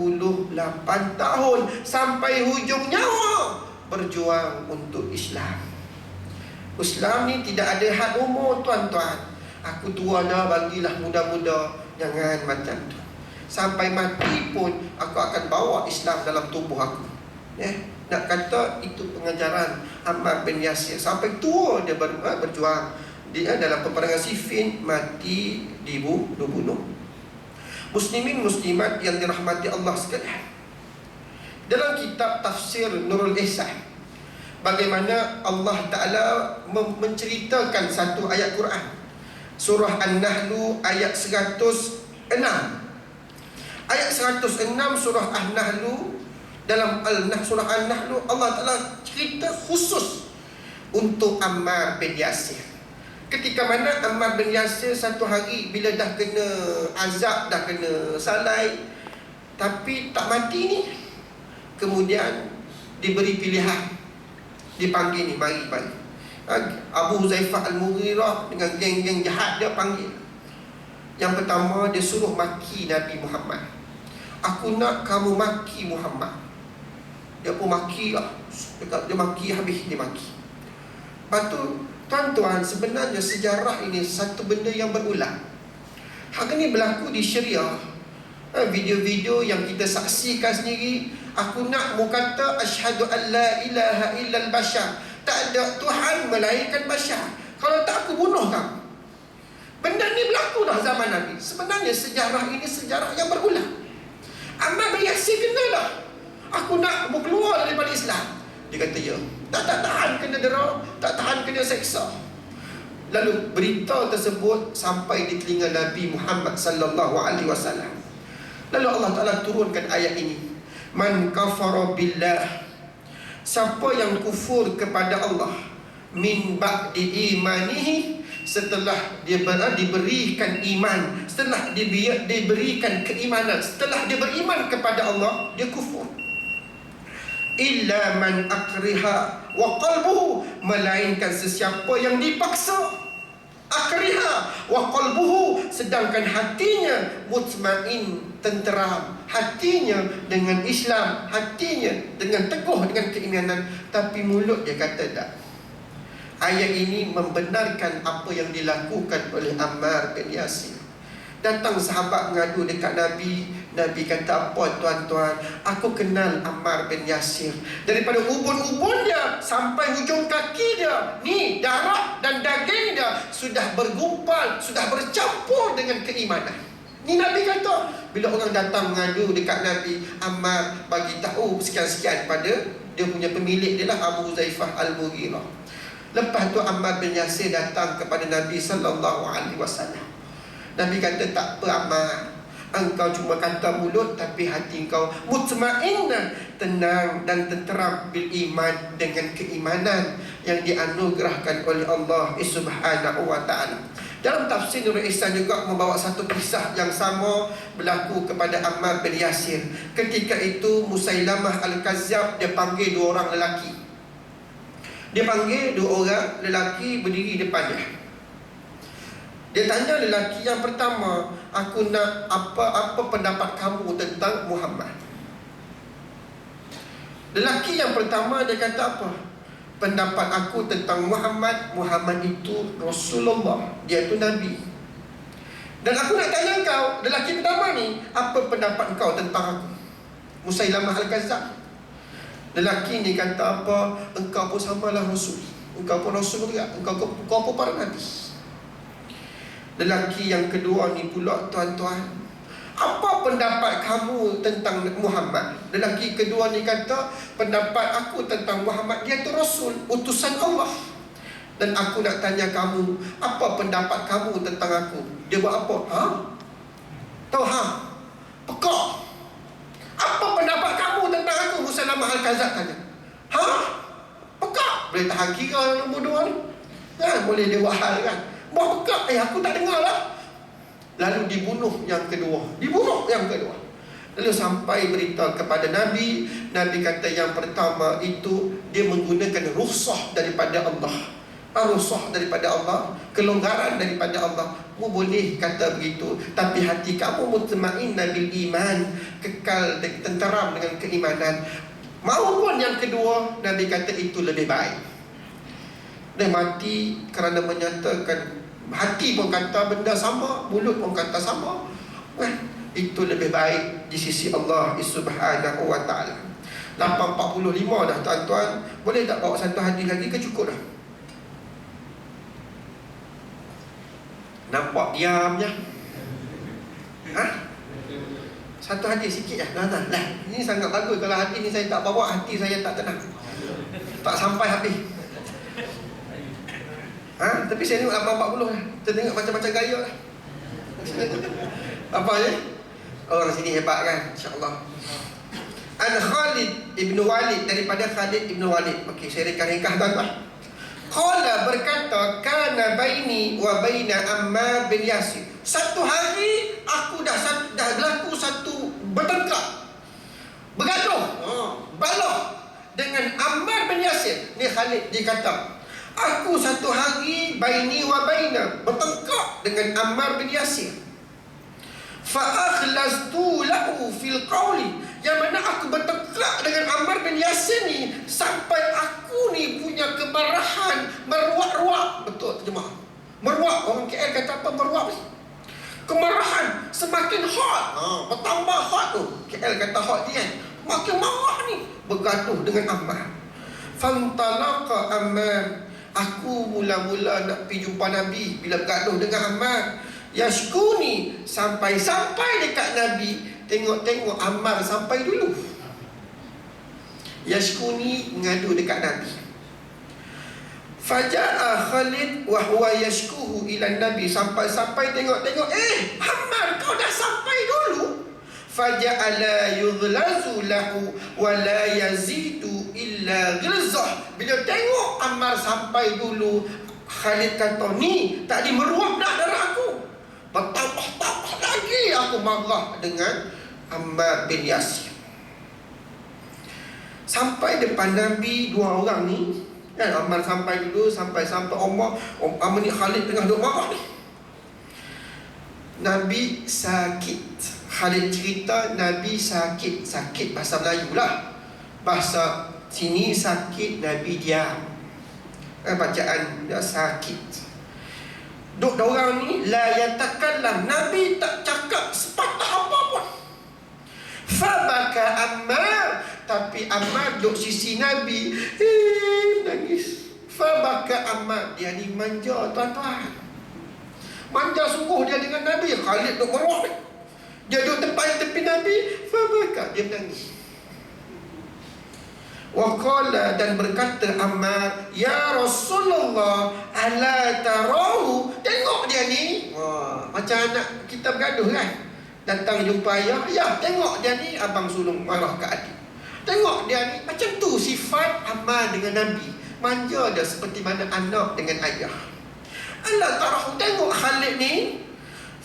tahun sampai hujung nyawa berjuang untuk Islam. Islam ni tidak ada had umur tuan-tuan. Aku tua dah, bagilah muda-muda. Jangan macam tu. Sampai mati pun aku akan bawa Islam dalam tubuh aku. Nak kata itu pengajaran Ammar bin Yasir. Sampai tua dia berjuang. Dia dalam peperangan Siffin mati dibunuh. Muslimin muslimat yang dirahmati Allah sekalian, dalam kitab tafsir Nurul Ihsan, bagaimana Allah Ta'ala menceritakan satu ayat Quran, surah An-Nahl ayat 106. Ayat 106 surah An-Nahl. Dalam surah An-Nahl Allah Ta'ala cerita khusus untuk Ammar bin Yasir. Ketika mana Ammar bin Yasir satu hari bila dah kena azab, dah kena salai, tapi tak mati ni, kemudian diberi pilihan, dipanggil ni, mari. Abu Huzaifah Al-Mughirah dengan geng-geng jahat dia panggil. Yang pertama dia suruh maki Nabi Muhammad. Aku nak kamu maki Muhammad. Dia pun maki lah. Dia maki habis, dia maki. Lepas tu tuan-tuan, sebenarnya sejarah ini satu benda yang berulang. Hal ini berlaku di Syariah. Video-video yang kita saksikan sendiri. Aku nak mu kata asyhadu an la ilaha illal bashar, tak ada Tuhan melainkan bashar. Kalau tak aku bunuh kamu. Benda ni berlaku dah zaman Nabi. Sebenarnya sejarah ini sejarah yang berulang. Ammar bin Yasir kena dah. Aku nak mu keluar daripada Islam. Dia kata ya. Tak tahan kena dera, tak tahan kena seksa. Lalu berita tersebut sampai di telinga Nabi Muhammad sallallahu alaihi wasallam. Lalu Allah Ta'ala turunkan ayat ini. Man kafara billah, siapa yang kufur kepada Allah, min ba'di imanihi, setelah dia diberikan iman, setelah diberikan keimanan, setelah dia beriman kepada Allah, dia kufur. Illa man akriha wa qalbuhu, melainkan sesiapa yang dipaksa. Akriha wa qalbuhu, sedangkan hatinya mutmain, tenteram. Hatinya dengan Islam, hatinya dengan teguh dengan keimanan, tapi mulut dia kata tak. Ayat ini membenarkan apa yang dilakukan oleh Ammar bin Yasir. Datang sahabat mengadu dekat Nabi. Nabi kata, apa tuan-tuan, aku kenal Ammar bin Yasir. Daripada ubun-ubun dia sampai hujung kaki dia, ni darah dan daging dia sudah bergumpal, sudah bercampur dengan keimanan. Ni Nabi kata. Bila orang datang mengadu dekat Nabi, Ammar bagi tahu sekian-sekian pada dia punya pemilik dia lah, Abu Zaifah Al-Mughirah. Lepas tu Ammar bin Yasir datang kepada Nabi SAW. Nabi kata, tak apa Ammar, engkau cuma kata mulut, tapi hati engkau mutmainnah, tenang dan tenteram bil iman, dengan keimanan yang dianugerahkan oleh Allah Subhanahu wa ta'ala. Dalam tafsir Nurul Ihsan juga membawa satu kisah yang sama berlaku kepada Ammar bin Yasir. Ketika itu Musailamah Al-Kazzab dia panggil dua orang lelaki. Dia panggil dua orang lelaki berdiri depannya. Dia tanya lelaki yang pertama, aku nak apa pendapat kamu tentang Muhammad? Lelaki yang pertama dia kata apa? Pendapat aku tentang Muhammad, Muhammad itu Rasulullah, dia itu Nabi. Dan aku nak tanya kau, lelaki pertama ni, apa pendapat kau tentang aku? Musailamah Al-Kazzab. Lelaki ni kata apa? Engkau pun samalah Rasul. Engkau pun Rasul juga. Engkau pun para Nabi. Lelaki yang kedua ni pula, tuan-tuan, apa pendapat kamu tentang Muhammad? Lelaki kedua ni kata, pendapat aku tentang Muhammad, dia tu Rasul, utusan Allah. Dan aku nak tanya kamu, apa pendapat kamu tentang aku? Dia buat apa? Ha? Tahu ha? Pekak. Apa pendapat kamu tentang aku? Musailamah Al-Kazzab tanya. Ha? Pekak. Boleh tahan kira nombor dua ni? Ha? Boleh dia buat hal kan? Buat pekak, aku tak dengar lah. Lalu dibunuh yang kedua. Lalu sampai berita kepada Nabi. Nabi kata yang pertama itu dia menggunakan rukhsah daripada Allah. Rukhsah daripada Allah, kelonggaran daripada Allah. Mu boleh kata begitu, tapi hati kamu mutmainnah bil iman, kekal tenteram dengan keimanan. Maupun yang kedua, Nabi kata itu lebih baik. Dia mati kerana menyatakan, hati pun kata benda sama, mulut pun kata sama. Itu lebih baik di sisi Allah Subhanahu wa ta'ala. 8.45 dah tuan-tuan. Boleh tak bawa satu hadis lagi ke cukup dah? Nampak diamnya. Ha? Satu hadis sikit lah. Lah, ini sangat bagus. Kalau hadis ni saya tak bawa, hati saya tak tenang. Tak sampai habis. Ha? Tapi saya tengok 8.40 lah. Kita tengok macam-macam gaya lah. Apa je? Orang sini hebat kan? InsyaAllah. An Khalid ibn Walid, daripada Khalid ibn Walid. Okey, saya ringkas tuan-tuan. Qala berkata, kana baini wa baina Ammar bin Yasir. Satu hari aku dah berlaku satu bertengkar, bergaduh, balah dengan Ammar bin Yasir. Ni Khalid dia kata, aku satu hari baini wa baina bertengkar dengan Ammar bin Yasir. Fa akhlastu lahu fil qawli, yang mana aku bertengkar dengan Ammar bin Yasir ni sampai aku ni punya kemarahan meruak-ruak. Betul terjemah. Meruak, orang KL kata apa meruak ni? Kemarahan semakin hot. Bertambah hot tu. KL kata hot dia kan. Makin marah ni, bergaduh dengan Ammar. Fantalaqa Ammar, aku mula-mula nak pergi jumpa Nabi. Bila bergaduh dengan Ammar, yashkuni, sampai dekat Nabi. Tengok Ammar sampai dulu. Yashkuni, ngadu dekat Nabi. Faja'a Khalid wa huwa yashkuhu ila Nabi. Sampai tengok Ammar kau dah sampai dulu. Faja'ala yughlazu lahu wa la yazidu illa ghilzah. Bila tengok Ammar sampai dulu, Khalid kata, ni tadi meruap dah darah aku, bertambah lagi aku marah dengan Ammar bin Yasir. Sampai depan Nabi dua orang ni kan, Ammar sampai dulu, sampai Umar ni Khalid tengah duk marah ni. Nabi sakit. Khalid cerita Nabi sakit. Sakit bahasa Melayu lah, bahasa sini sakit, Nabi diam. Bacaan dia sakit. Duk orang ni la yatakallam, Nabi tak cakap sepatah apa pun. Fabaka Ammar, tapi Ammar duk sisi Nabi nangis. Fabaka Ammar, dia ni manja tuan-tuan, manja sungguh dia dengan Nabi. Khalid duk meroh, dia duk tepi Nabi. Fabaka, dia menangis. Waqala, dan berkata Ammar, ya Rasulullah, ala tarahu, tengok dia ni. Wah, macam anak kita bergaduh kan, datang jumpa ayah, ya tengok dia ni, abang sulung marah ke adik. Tengok dia ni, macam tu sifat Ammar dengan Nabi, manja dia seperti mana anak dengan ayah. Ala tarahu, tengok Khalid ni.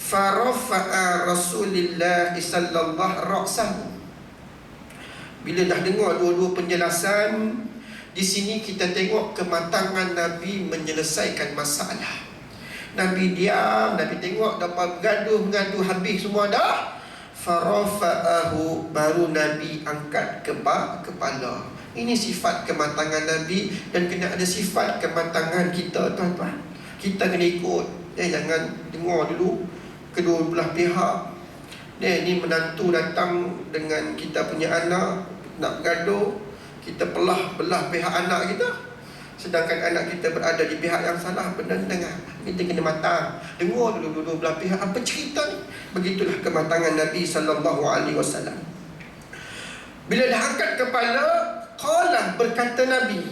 Farafa'a Rasulullah sallallahu ra'sahu. Bila dah dengar dua-dua penjelasan, di sini kita tengok kematangan Nabi menyelesaikan masalah. Nabi diam, Nabi tengok dapat bergaduh habis semua dah. Farafa'ahu, baru Nabi angkat kepala. Ini sifat kematangan Nabi, dan kena ada sifat kematangan kita tuan-tuan. Kita kena ikut, jangan dengar dulu kedua belah pihak. Ni menantu datang dengan kita punya anak nak bergaduh, kita belah pihak anak kita, sedangkan anak kita berada di pihak yang salah. Benar dengar, kita kena matang, dengar dulu dua belah pihak apa cerita ni. Begitulah kematangan Nabi SAW. Bila dah angkat kepala, qala, berkata Nabi,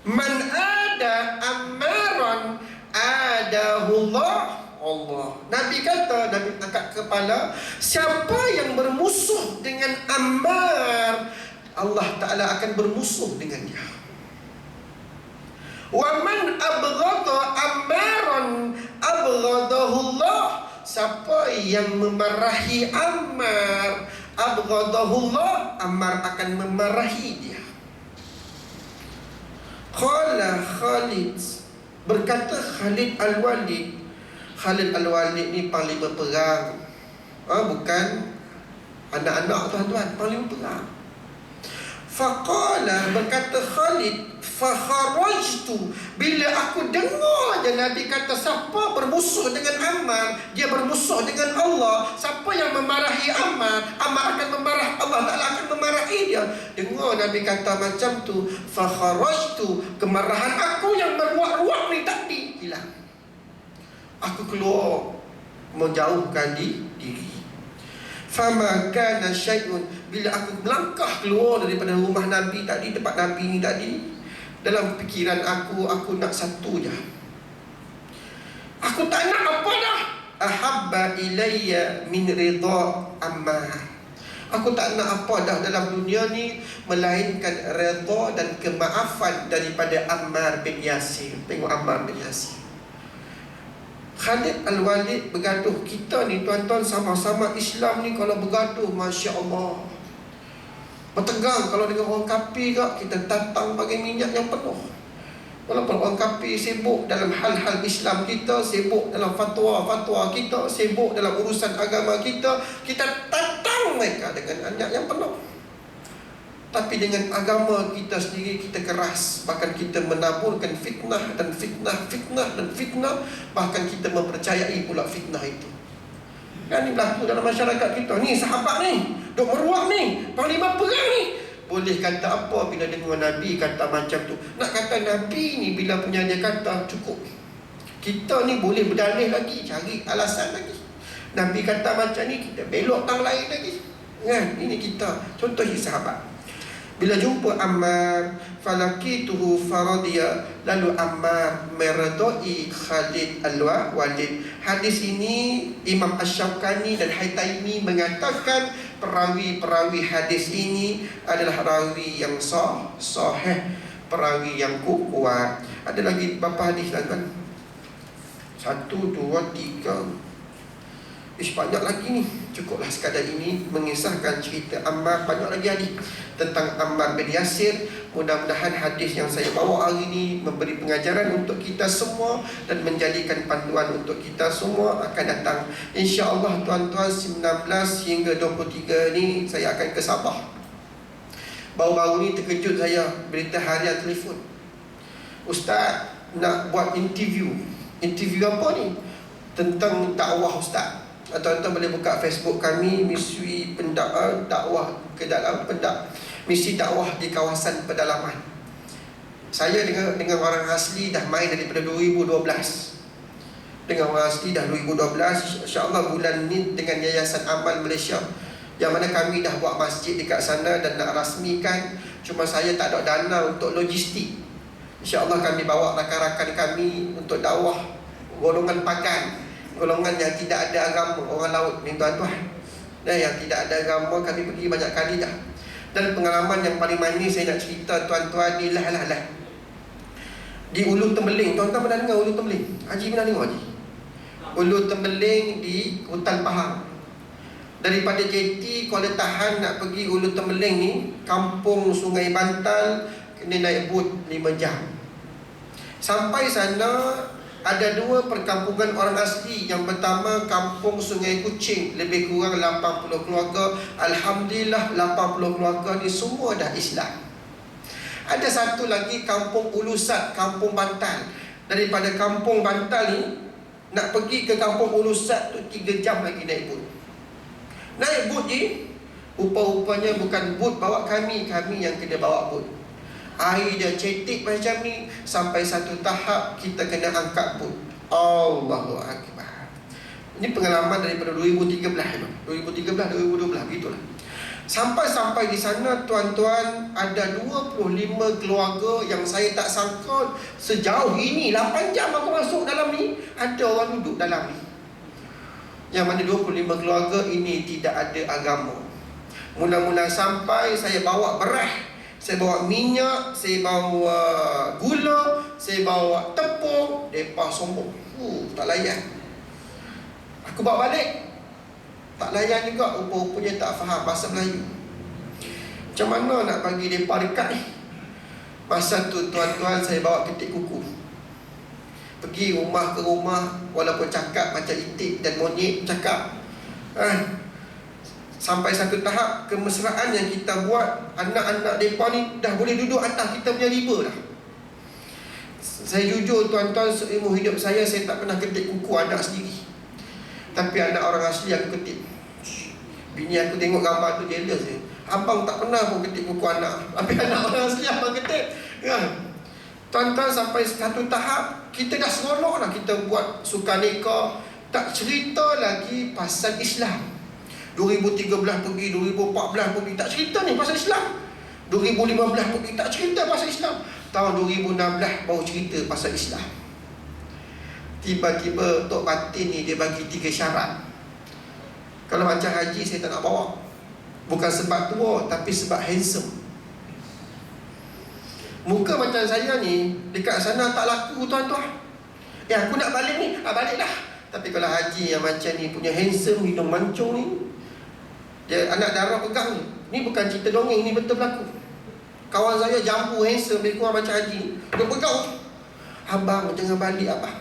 man ada Ammaran adahullah. Allah. Nabi kata, Nabi angkat kepala, siapa yang bermusuh dengan Ammar, Allah Ta'ala akan bermusuh dengan dia. Wa man abghadha Ammaran abghadahullah, siapa yang memarahi Ammar, abghadahullah, Ammar akan memarahi dia. Qala Khalid, berkata Khalid Al-Walid. Khalid Al-Walid ni panglima perang, bukan anak-anak tuan-tuan, panglima perang. Faqala, berkata Khalid, fakharajtu, bila aku dengar je Nabi kata siapa bermusuh dengan Ammar, dia bermusuh dengan Allah. Siapa yang memarahi Ammar, Ammar akan memarah, Allah Ta'ala akan memarahi dia. Dengar Nabi kata macam tu, fakharajtu, kemarahan aku yang meruak-ruak ni tadi hilang. Aku keluar menjauhkan diri. Fama kana syai'un, bila aku melangkah keluar daripada rumah Nabi tadi, tempat Nabi ni tadi, dalam fikiran aku nak satu je. Aku tak nak apa dah. Ahabba ilayya min ridha Ammar. Aku tak nak apa dah dalam dunia ni melainkan redha dan kemaafan daripada Ammar bin Yasir. Tengok Ammar bin Yasir. Khalid Al-Walid bergaduh. Kita ni tuan-tuan sama-sama Islam ni, kalau bergaduh, Masya Allah, bertegang. Kalau dengan orang kafir kak, kita tatang pakai minyak yang penuh. Walaupun orang kafir sibuk dalam hal-hal Islam kita, sibuk dalam fatwa-fatwa kita, sibuk dalam urusan agama kita, kita tatang mereka dengan minyak yang penuh. Tapi dengan agama kita sendiri, kita keras. Bahkan kita menaburkan fitnah dan fitnah dan fitnah. Bahkan kita mempercayai pula fitnah itu. Kan ni berlaku dalam masyarakat kita. Ni sahabat ni, duk meruak ni, panglima perang ni. Boleh kata apa bila dengar Nabi kata macam tu? Nak kata Nabi ni bila punya dia kata cukup. Kita ni boleh berdalih lagi, cari alasan lagi. Nabi kata macam ni, kita belok tang lain lagi. Kan? Ini kita contoh sahabat. Bila jumpa Ammar, falakituhu faradiya, lalu Ammar meredai Khalid Al-Walid. Hadis ini Imam Asy-Syaukani dan Haytaimi mengatakan perawi-perawi hadis ini adalah rawi yang sahih, perawi yang kuat. Ada lagi berapa hadis kan? 1, 2, 3, banyak lagi ni. Cukuplah sekadar ini mengisahkan cerita Ammar. Banyak lagi hadis tentang Ammar bin Yasir. Mudah-mudahan hadis yang saya bawa hari ini memberi pengajaran untuk kita semua dan menjadikan panduan untuk kita semua akan datang. InsyaAllah tuan-tuan, 19 hingga 23 ni saya akan ke Sabah. Baru-baru ni terkejut saya, berita harian telefon, Ustaz nak buat interview. Interview apa ni? Tentang dakwah Ustaz. Tuan-tuan boleh buka Facebook kami, Misi Dakwah ke dalam Misi Dakwah di Kawasan Pedalaman. Saya dengan orang asli dah main daripada 2012. Dengan orang asli dah 2012. InsyaAllah bulan ni dengan Yayasan Amal Malaysia, yang mana kami dah buat masjid dekat sana dan nak rasmikan. Cuma saya tak ada dana untuk logistik. InsyaAllah kami bawa rakan-rakan kami untuk dakwah golongan pagan, golongan yang tidak ada agama, orang laut ni tuan-tuan. Dan yang tidak ada agama kami pergi banyak kali dah. Dan pengalaman yang paling manis saya nak cerita tuan-tuan ni lah. Di Ulu Tembeling, tuan-tuan pernah dengar Ulu Tembeling? Haji pernah dengar Haji? Ulu Tembeling di hutan Pahang. Daripada JT Kuala Tahan nak pergi Ulu Tembeling ni, kampung Sungai Bantal, kena naik bot 5 jam. Sampai sana ada 2 perkampungan orang asli. Yang pertama kampung Sungai Kucing, lebih kurang 80 keluarga. Alhamdulillah 80 keluarga ni semua dah Islam. Ada satu lagi kampung Ulusat, kampung Bantal. Daripada kampung Bantal ni nak pergi ke kampung Ulusat tu 3 jam lagi naik bot. Naik bot ni rupa-rupanya bukan bot bawa kami yang kena bawa bot. Air dia cetek macam ni. Sampai satu tahap kita kena angkat bot. Allahu Akbar. Ini pengalaman daripada 2013, 2012 begitulah. Sampai di sana tuan-tuan, ada 25 keluarga yang saya tak sangka sejauh ini 8 jam aku masuk dalam ni ada orang duduk dalam ni. Yang mana 25 keluarga ini tidak ada agama. Mula-mula sampai saya bawa beras, saya bawa minyak, saya bawa gula, saya bawa tepung. Mereka sombong, tak layan. Aku bawa balik, tak layan juga. Rupa-rupanya tak faham bahasa Melayu. Macam mana nak bagi mereka dekat ni? Masa tu tuan-tuan saya bawa ketik kuku. Pergi rumah ke rumah, walaupun cakap macam itik dan monyet cakap. Sampai satu tahap kemesraan yang kita buat, anak-anak mereka ni dah boleh duduk atas kita punya riba dah. Saya jujur tuan-tuan, seumur hidup saya tak pernah ketik kuku anak sendiri. Tapi anak orang asli aku ketik. Bini aku tengok gambar tu jealous je. Abang tak pernah pun ketik kuku anak, tapi anak orang asli abang ketik. Tuan-tuan, sampai satu tahap kita dah seronok dah. Kita buat suka nikah, tak cerita lagi pasal Islam. 2013 pergi, 2014 pergi, tak cerita ni pasal Islam. 2015 pergi, tak cerita pasal Islam. Tahun 2016 baru cerita pasal Islam. Tiba-tiba Tok Batin ni dia bagi 3 syarat. Kalau macam haji saya tak nak bawa. Bukan sebab tua, tapi sebab handsome. Muka macam saya ni dekat sana tak laku tuan-tuan. Aku nak balik ni, baliklah. Tapi kalau haji yang macam ni, punya handsome, hidung mancung ni, dia anak darah pegang ni. Ni bukan cerita dongeng, ni betul berlaku. Kawan saya jambu handsome, lebih kurang macam haji ni, dia pegang. Abang jangan balik abang.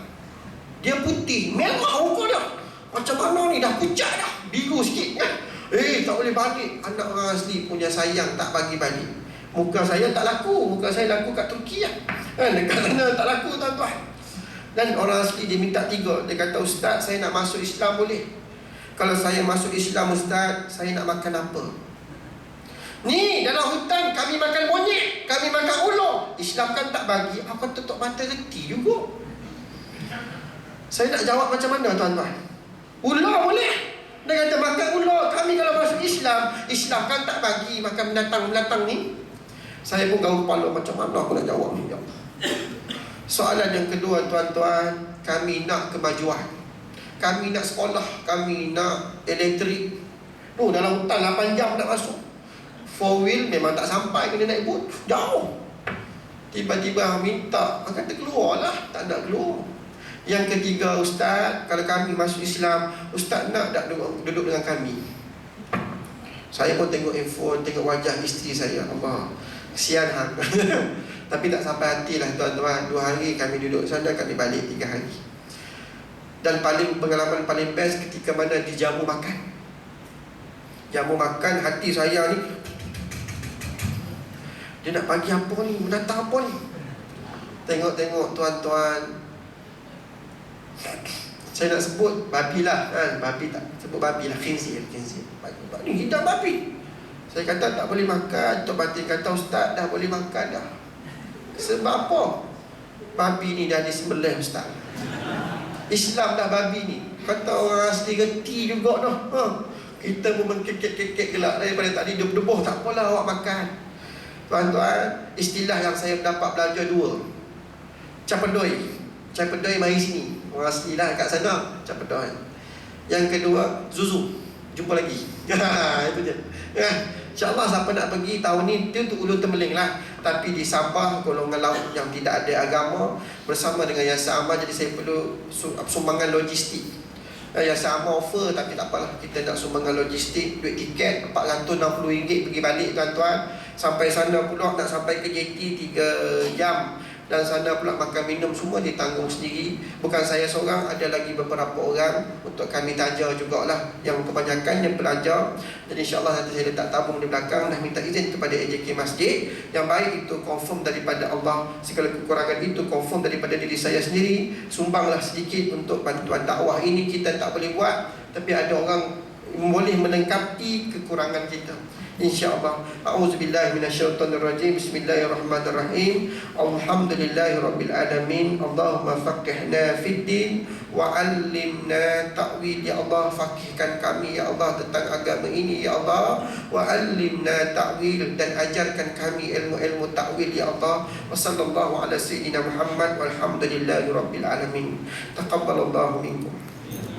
Dia putih, merah muka dia. Macam mana ni, dah pucat dah, biru sikit kan. Tak boleh balik. Anak orang asli punya sayang tak bagi balik. Muka saya tak laku. Muka saya laku kat Turki lah. Dekat sana tak laku tuan-tuan. Dan orang asli dia minta 3. Dia kata, Ustaz saya nak masuk Islam boleh? Kalau saya masuk Islam Ustaz, saya nak makan apa? Ni dalam hutan kami makan monyet, kami makan ular. Islam kan tak bagi. Apa tutup mata reti juga. Saya nak jawab macam mana tuan-tuan? Ular boleh? Dia kata makan ular. Kami kalau masuk Islam, Islam kan tak bagi makan binatang-binatang ni. Saya pun gaul kepala, macam mana aku nak jawab ni? Soalan yang kedua tuan-tuan, kami nak kemajuan, kami nak sekolah, kami nak elektrik. Dalam hutan 8 jam nak masuk. 4 wheel memang tak sampai, kena naik bot, jauh. Tiba-tiba minta, kata keluar lah. Tak nak keluar. Yang ketiga, Ustaz, kalau kami masuk Islam, Ustaz nak tak duduk dengan kami? Saya pun tengok handphone, tengok wajah isteri saya. Allah, kesian hang. Tapi tak sampai hatilah tuan-tuan. 2 hari kami duduk sana, kami balik 3 hari. Dan pengalaman paling best ketika mana dijamu makan. Jamu makan, hati saya ni, dia nak bagi apa ni, mendatang apa ni. Tengok tuan-tuan, saya nak sebut babi lah kan? Babi tak sebut babi lah, khinzir. Ni hidup babi. Saya kata tak boleh makan. Tok Batin kata, Ustaz dah boleh makan dah. Sebab apa? Babi ni dah disembelih Ustaz. Islam dah babi ni. Kata orang asli reti juga dah. Kita pun mengkekek-kekek gelak daripada tadi debuh-debuh, tak apalah awak makan. Tuan-tuan, istilah yang saya dapat belajar 2. Capedoi mari sini. Orang asli lah kat sana, capedoi. Yang kedua, zuzu. Jumpa lagi. Itu je. InsyaAllah siapa nak pergi tahun ni, dia untuk Ulu Temeling lah. Tapi di Sabah, golongan laut yang tidak ada agama, bersama dengan Yayasan Amal, jadi saya perlu sumbangan logistik. Yayasan Amal offer, tapi tak apalah, kita nak sumbangan logistik. Duit tiket RM460 pergi balik tuan-tuan. Sampai sana pula nak sampai ke JT 3 jam. Dan sana pula makan minum semua ditanggung sendiri. Bukan saya seorang, ada lagi beberapa orang untuk kami taja jugalah, yang kebanyakannya pelajar. Jadi insyaAllah nanti saya letak tabung di belakang. Dah minta izin kepada AJK Masjid. Yang baik itu confirm daripada Allah, segala kekurangan itu confirm daripada diri saya sendiri. Sumbanglah sedikit untuk bantuan dakwah ini. Kita tak boleh buat, tapi ada orang boleh melengkapi kekurangan kita, InsyaAllah. A'udzubillahi minasyaitonirrajim. Bismillahirrahmanirrahim. Alhamdulillahirabbil alamin. Allahumma faqihna fid din wa 'allimna ta'wil. Ya Allah, faqihkan kami ya Allah tentang agama ini ya Allah. Wa 'allimna ta'wil, dan ajarkan kami ilmu-ilmu ta'wil ya Allah. Wa sallallahu ala sayyidina Muhammad walhamdulillahirabbil alamin. Taqabbalallahu minkum.